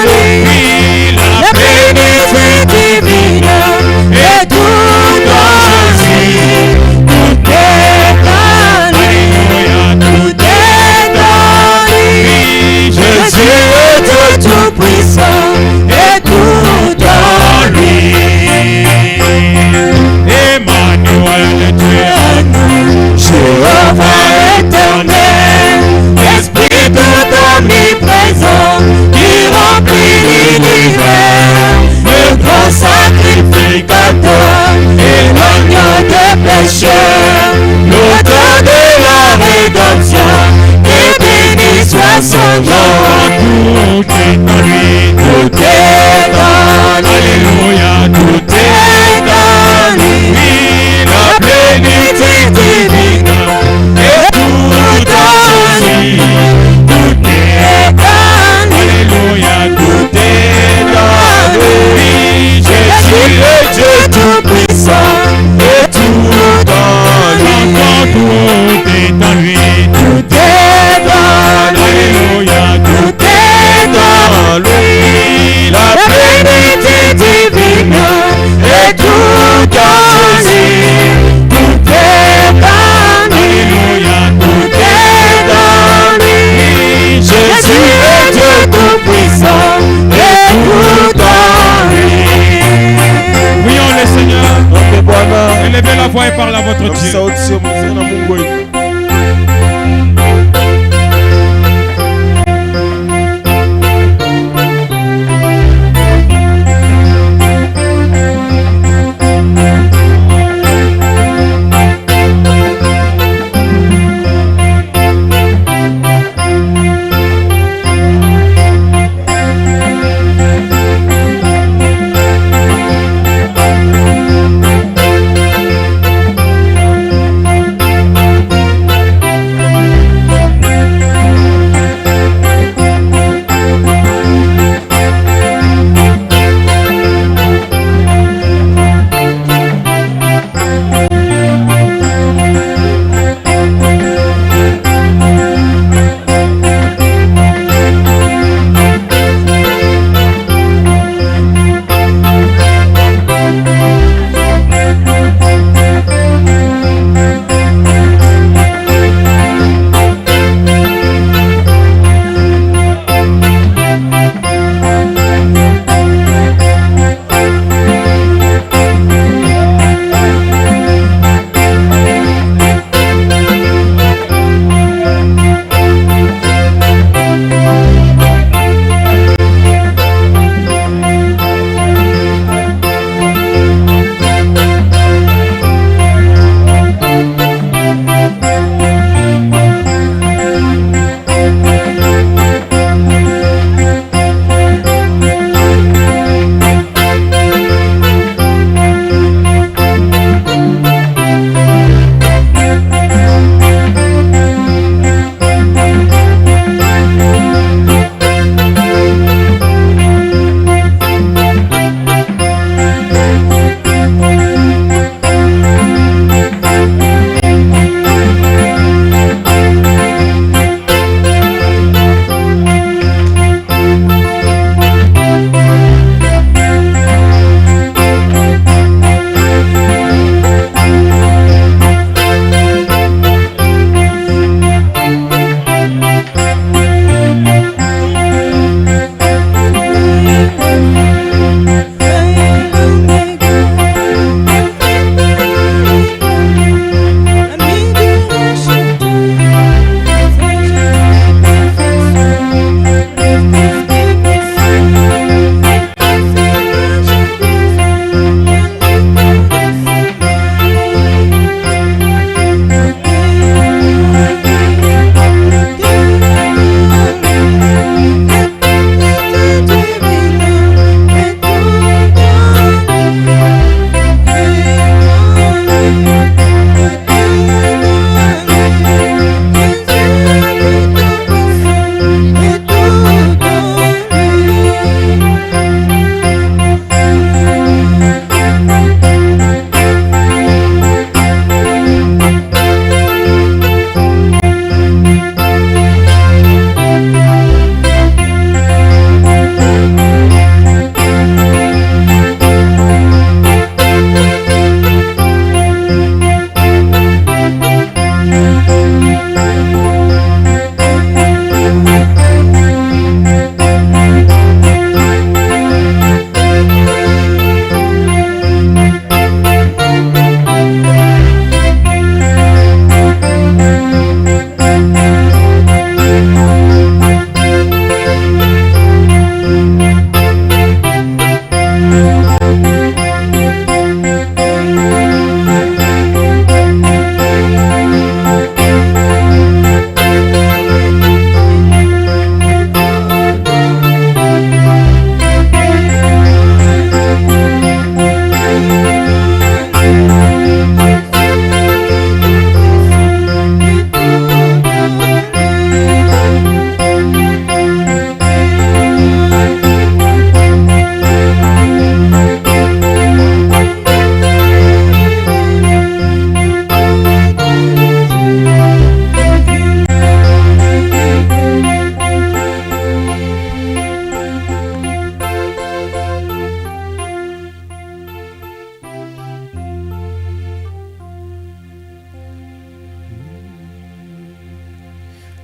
lui. La plénitude divine est tout en lui. Tout est en lui. Alléluia, tout est en lui. Jésus est Dieu tout-puissant et tout en lui. Emmanuel, tu es en nous, Jéhovah éternel, Esprit tout omniprésent, qui remplit l'univers, le grand sacrificateur, et l'agneau des pécheurs, l'auteur de la rédemption, et béni soit son nom. Tout est en lui, tout est en lui, alléluia, tout est en lui. Oui, la plénitude divine est tout en lui. Tout est en lui, alléluia, tout est en lui. Jésus est Dieu tout-puissant et tout en lui. Tout est en lui, tout est en lui, alléluia, tout est en lui. La plénitude divine est tout en lui. Tout est en lui, alléluia, tout est en lui. Jésus est Dieu tout-puissant et tout en lui. Prions le Seigneur. Élevez la voix et parlez à votre Dieu.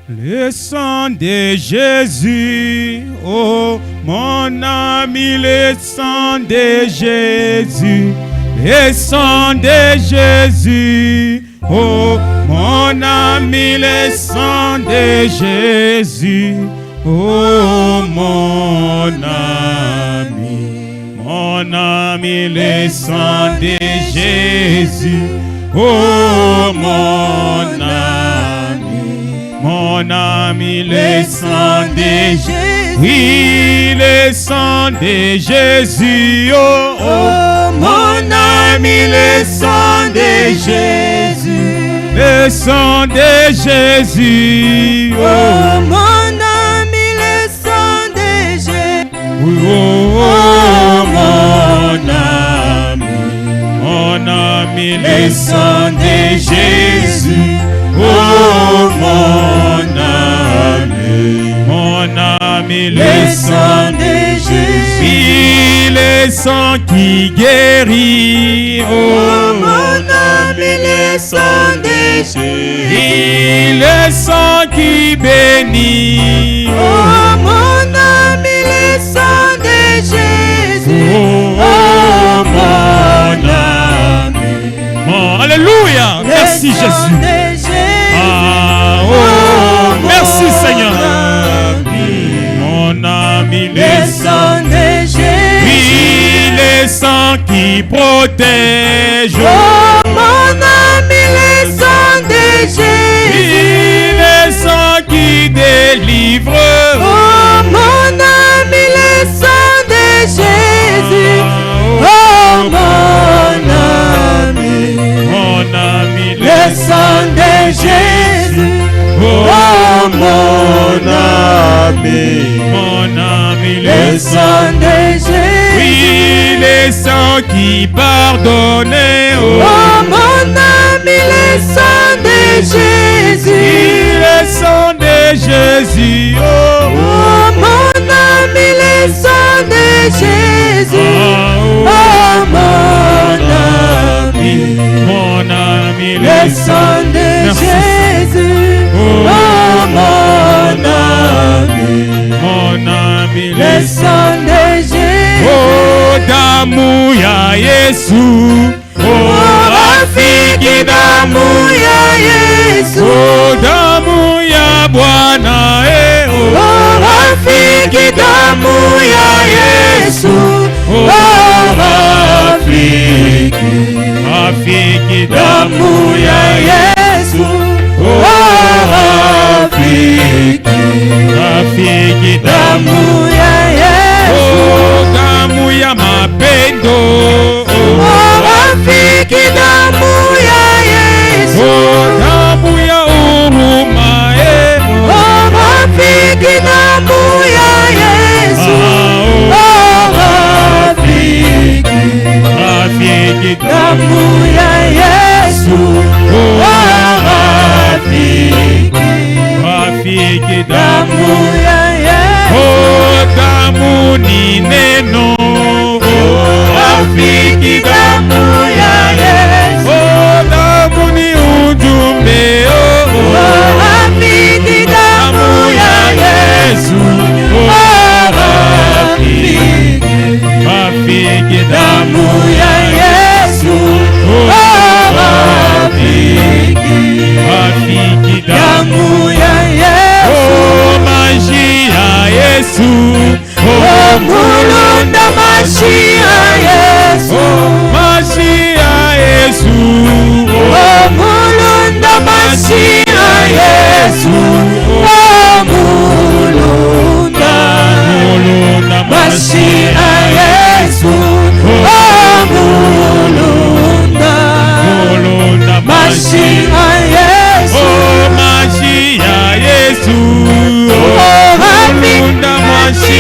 Le sang de Jésus, oh mon ami, le sang de Jésus, le sang de Jésus, oh mon ami, le sang de Jésus, oh mon ami, le sang de Jésus, oh mon ami, le sang de Jésus, oui, le sang de Jésus, oh, oh mon ami, le sang de Jésus, le sang de Jésus, oh mon ami, le sang de Jésus, oh mon ami, le sang de Jésus, oh mon ami, le sang de Jésus, le sang qui guérit, oh mon ami, le sang de Jésus, le sang qui bénit, oh mon ami, le sang de Jésus, oh mon ami, oh, alléluia, merci Jésus. Ah, oh, merci Seigneur. Mon ami, le sang de Jésus, oui, le sang qui protège, oh mon ami, le sang de Jésus, oui, le sang qui délivre, oh mon ami, le sang de Jésus, oh mon ami, le sang de Jésus, oh mon ami, le sang de Jésus, oui, le sang qui pardonne, oh mon ami, le sang de Jésus, le sang de Jésus, oh mon ami, le sang de Jésus, oh mon ami, le sang de Jésus, oh mon ami, le sang de Jésus, oh damu ya Yesu, oh rafiki damu ya Yesu, oh damu ya Bwana, oh rafiki damu ya Yesu, oh rafiki damu ya Yesu, oh rafiki damu ya Yesu, oh damu ya mapendo, oh rafiki damu ya Yesu, oh damu ya huruma, oh rafiki damu ya Yesu, oh rafiki damu ya Yesu, oh rafiki damu ya Yesu, oh damu ni neno, oh rafiki damu ya Yesu, oh damu ni ujumbe, oh rafiki damu ya Yesu, oh rafiki damu ya Yesu, oh rafiki damu ya Yesu, oh maji ya Yesu, oh mulunda maji ya Yesu, maji ya Yesu, oh mulunda maji ya Yesu, oh mulunda maji ya Yesu, oh mulunda maji ya Yesu, oh maji ya Yesu, oh mulunda maji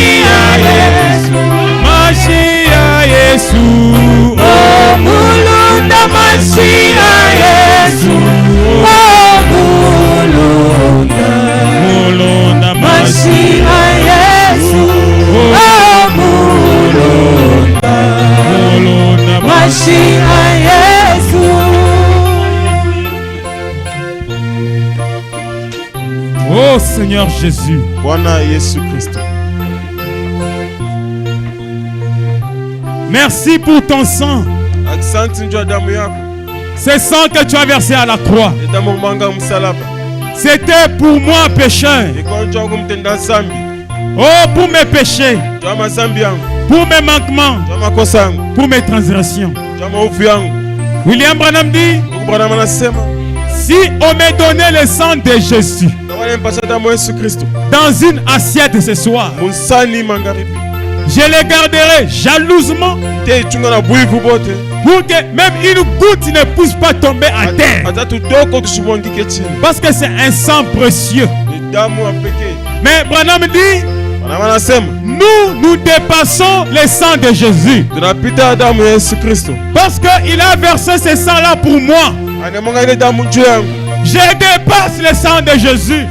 Seigneur Jésus. Bwana Yesu Kristo. Merci pour ton sang. Ce sang que tu as versé à la croix. C'était pour moi pécheur. Oh, pour mes péchés, pour mes manquements, pour mes transgressions. William Branham dit, si on me donnait le sang de Jésus dans une assiette ce soir, je les garderai jalousement pour que même une goutte ne puisse pas tomber à terre. Parce que c'est un sang précieux. Mais Branham dit, nous dépassons le sang de Jésus. Parce qu'il a versé ce sang-là pour moi. Je dépasse le sang de Jésus.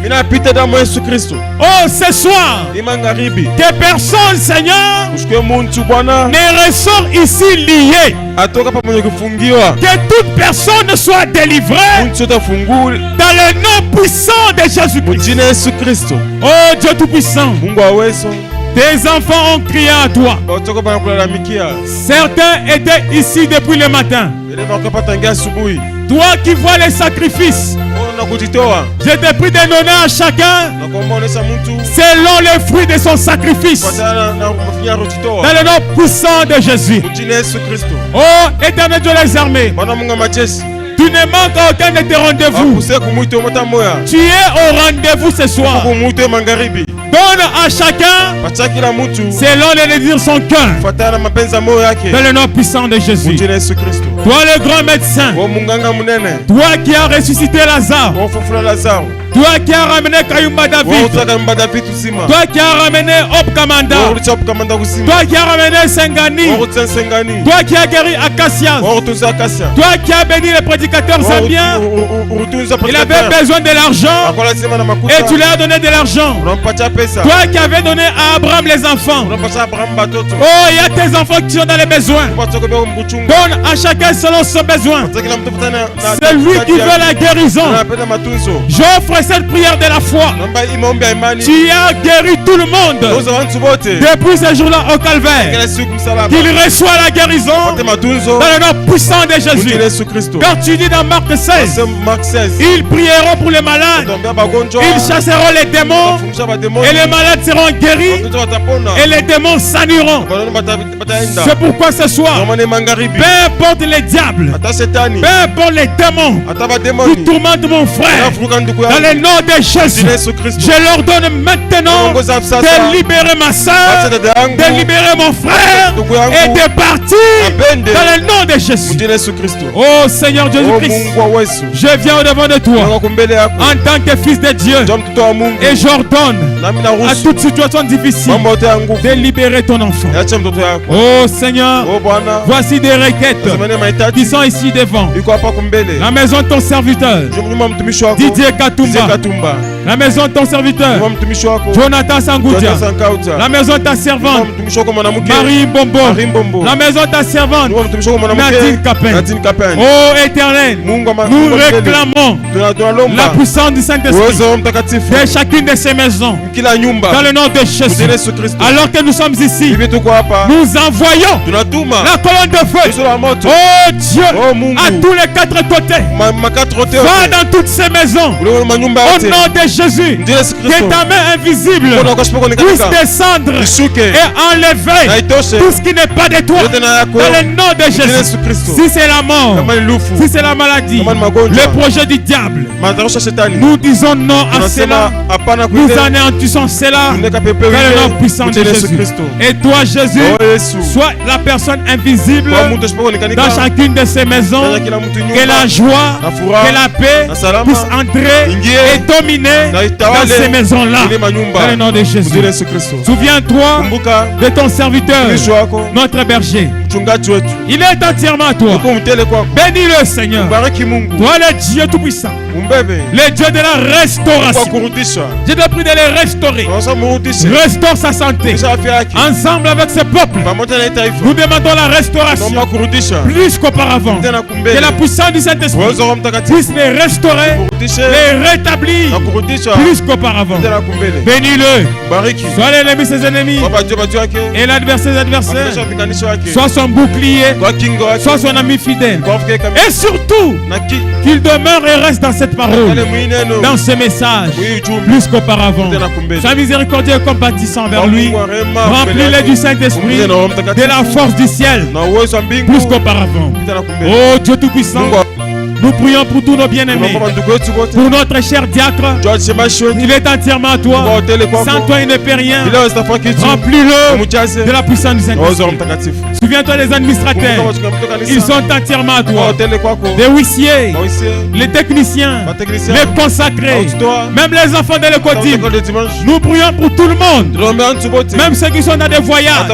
Oh, ce soir, que personne, Seigneur, ne ressort ici lié. Que toute personne soit délivrée dans le nom puissant de Jésus-Christ. Oh, Dieu Tout-Puissant, tes enfants ont crié à toi. Certains étaient ici depuis le matin. Toi qui vois les sacrifices, je te prie de donner à chacun selon les fruits de son sacrifice. Dans le nom puissant de Jésus. Oh, Éternel Dieu des armées, tu ne manques à aucun de tes rendez-vous. Tu es au rendez-vous ce soir. Donne à chacun selon les désirs de son cœur. Dans le nom puissant de Jésus. Toi le grand médecin, toi qui as ressuscité Lazare, toi qui as ramené Kayumba David, toi qui as ramené Hop Kamanda, toi qui as ramené Sengani, toi qui as guéri Acacias, toi qui as béni les prédicateurs zambiens, il avait besoin de l'argent et tu lui as donné de l'argent. Toi qui avais donné à Abraham les enfants, oh, il y a tes enfants qui sont dans les besoins. Donne à chacun selon son besoin. C'est lui qui veut la guérison. J'offre cette prière de la foi. Tu as guéri tout le monde depuis ce jour-là au calvaire. Qu'il reçoit la guérison dans le nom puissant de Jésus. Quand tu dis dans Marc 16, ils prieront pour les malades, ils chasseront les démons et les malades seront guéris et les démons s'annuleront. C'est pourquoi ce soir, peu importe les diables, peu importe les démons qui tourmentent mon frère, dans le nom de Jésus, je leur donne maintenant de libérer ma soeur, de libérer mon frère et de partir dans le nom de Jésus. Oh Seigneur Jésus-Christ, je viens au-devant de toi en tant que fils de Dieu et j'ordonne à toute situation difficile de libérer ton enfant. Oh Seigneur, voici des requêtes qui sont ici devant. La maison de ton serviteur Didier Katumba, la maison de ton serviteur Jonathan Sangoudia, la maison de ta servante Marie Bombo, la maison de ta servante Nadine Kapen. Oh Éternel, nous réclamons la puissance du Saint-Esprit de chacune de ces maisons dans le nom de Jésus. Alors que nous sommes ici, nous envoyons la colonne de feu. Oh Dieu, à tous les quatre côtés, va dans toutes ces maisons au nom de Jésus, que ta main invisible puisse descendre et enlever tout ce qui n'est pas de toi dans le nom de Jésus. Si c'est la mort, si c'est la maladie, le projet du diable, nous disons non à cela, nous anéantissons cela dans le nom puissant de Jésus. Et toi Jésus, sois la personne invisible dans chacune de ces maisons, que la joie, que la paix puisse entrer et dominer dans ces maisons-là dans le nom de Jésus. Souviens-toi de ton serviteur, notre berger. Il est entièrement à toi. Bénis-le, Seigneur. Toi, le Dieu Tout-Puissant. Le Dieu de la restauration. Je te prie de le restaurer. Restaure sa santé. Ensemble avec ce peuple, nous demandons la restauration plus qu'auparavant. Que la puissance du Saint-Esprit puisse les restaurer, les rétablir plus qu'auparavant. Bénis-le. Sois l'ennemi de ses ennemis et l'adversaire des adversaires. Sois son bouclier, sois son ami fidèle. Et surtout, qu'il demeure et reste dans cette parole, dans ce message, plus qu'auparavant. Sois miséricordieux et compatissant vers lui. Remplis-le du Saint-Esprit, de la force du ciel, plus qu'auparavant. Oh Dieu Tout-Puissant, nous prions pour tous nos bien-aimés, pour notre cher diacre. Il est entièrement à toi. Sans toi, il ne peut rien. Remplis-le de la puissance du Saint-Esprit. Souviens-toi des administrateurs. Ils sont entièrement à toi. Les huissiers, les techniciens, les consacrés, même les enfants de l'école. Nous prions pour tout le monde. Même ceux qui sont dans des voyages,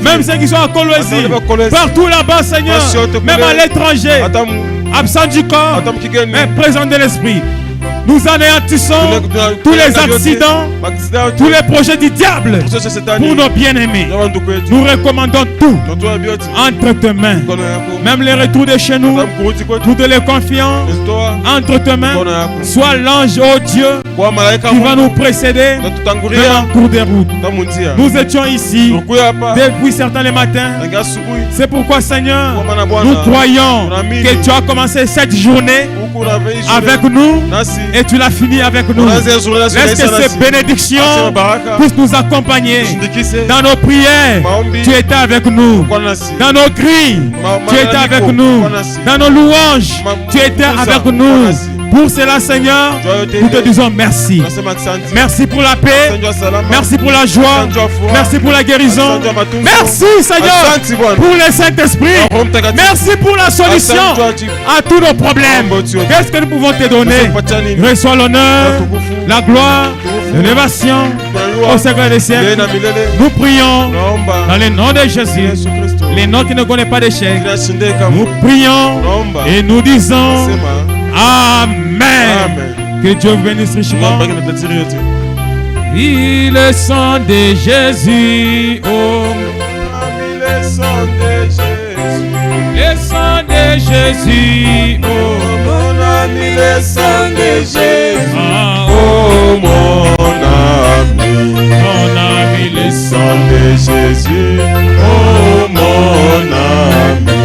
même ceux qui sont à Colombie, partout là-bas, Seigneur, même à l'étranger, absent du corps, mais présent de l'esprit. Nous anéantissons tous les accidents, tous les projets du diable pour nos bien-aimés. Nous recommandons tout entre tes mains. Même les retours de chez nous, nous te les confions entre tes mains. Sois l'ange, oh Dieu, qui va nous précéder en cours de route. Nous étions ici depuis certains les matins. C'est pourquoi, Seigneur, nous croyons que tu as commencé cette journée avec nous et tu l'as fini avec nous. Laisse que ces bénédictions puissent nous accompagner dans nos prières. Tu étais avec nous. Dans nos cris, tu étais avec nous. Dans nos louanges, tu étais avec nous. Pour cela, Seigneur, nous te disons merci. Merci pour la paix. Merci pour la joie. Merci pour la guérison. Merci, Seigneur, pour le Saint-Esprit. Merci pour la solution à tous nos problèmes. Qu'est-ce que nous pouvons te donner? Reçois l'honneur, la gloire, l'élévation au secret des siècles. Nous prions dans le nom de Jésus, les noms qui ne connaissent pas d'échec. Nous prions et nous disons Amen. Que Dieu vous bénisse richement. Oui, le sang de Jésus, oh, le sang de Jésus, le sang de Jésus, oh, mon ami, le sang de Jésus, oh, mon ami, le sang de Jésus, oh, mon ami,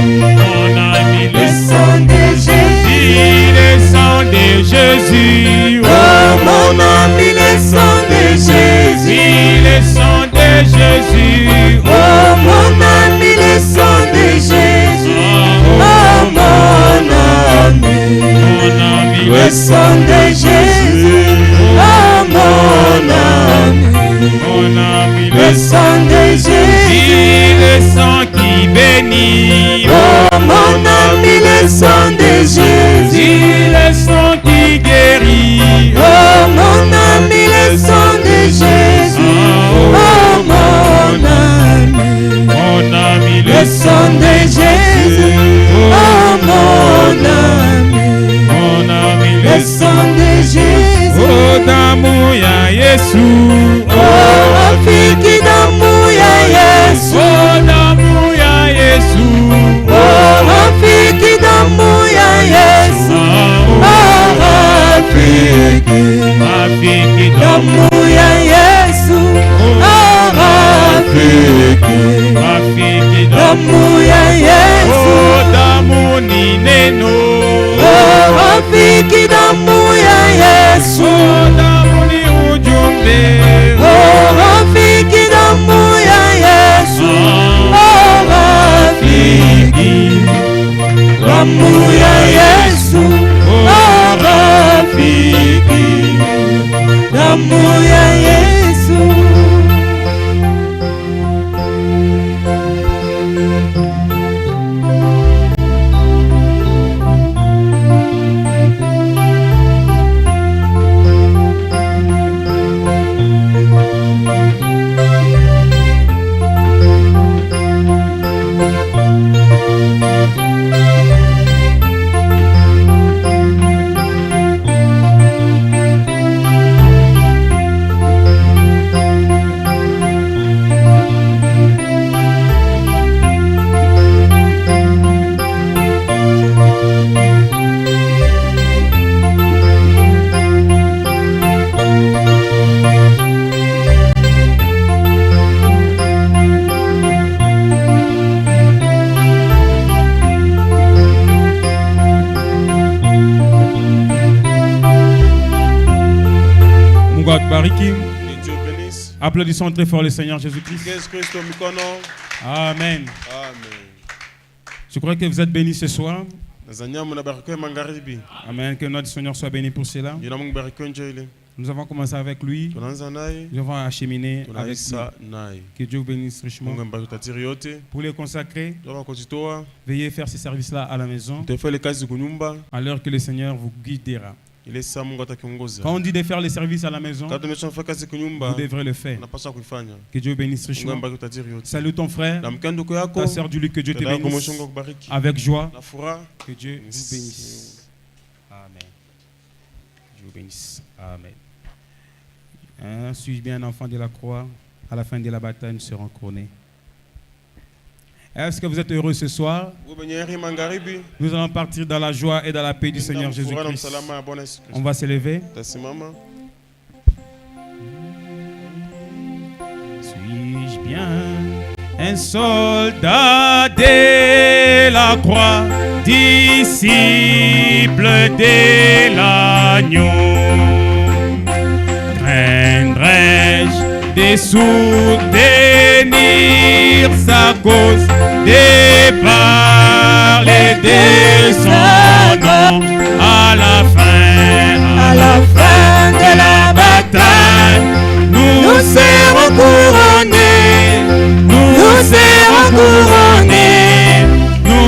le sang de Jésus, le sang de Jésus, oh, mon ami, le sang de Jésus, le sang de Jésus, oh, mon ami, le sang de Jésus, oh, mon ami, le sang de Jésus, oh, mon ami, le sang de Jésus, le sang qui bénit, oh, mon ami, le sang de Jésus, le sang qui guérit, oh, mon ami, le sang de Jésus, oh, mon ami, le sang de Jésus, oh, mon ami, le sang de Jésus, oh, d'amour ya Yesu, oh, rafiki d'amour ya Yesu, oh, d'amour ya Yesu, oh, rafiki d'amour ya Yesu, oh, rafiki d'amour ya Yesu, oh, rafiki d'amour ya Yesu, oh, d'amour ni neno, oh, rafiki d'amour ya Yesu, oh, d'amour ni ujumbe, oh, rafiki d'amour ya Yesu, oh, rafiki d'amour ya Yesu, oh, rafiki d'amour ya Yesu. Mungu akubariki. Applaudissons très fort le Seigneur Jésus-Christ. Amen. Je crois que vous êtes bénis ce soir. Amen. Que notre Seigneur soit béni pour cela. Nous avons commencé avec lui. Nous avons acheminé avec lui. Que Dieu vous bénisse richement. Pour les consacrer, veuillez faire ces services-là à la maison, à l'heure que le Seigneur vous guidera. Quand on dit de faire les services à la maison, vous devrez le faire. Que Dieu bénisse richement. Salut ton frère, ta sœur du Luc, que Dieu te bénisse avec joie. Que Dieu vous bénisse. Amen. Dieu vous bénisse. Amen. Suis-je bien un enfant de la croix? À la fin de la bataille, nous serons couronnés. Est-ce que vous êtes heureux ce soir? Nous allons partir dans la joie et dans la paix du Seigneur Jésus-Christ. On va s'élever. Suis-je bien un soldat de la croix, disciple de l'agneau? Craindrais-je de soutenir sa cause, de parler de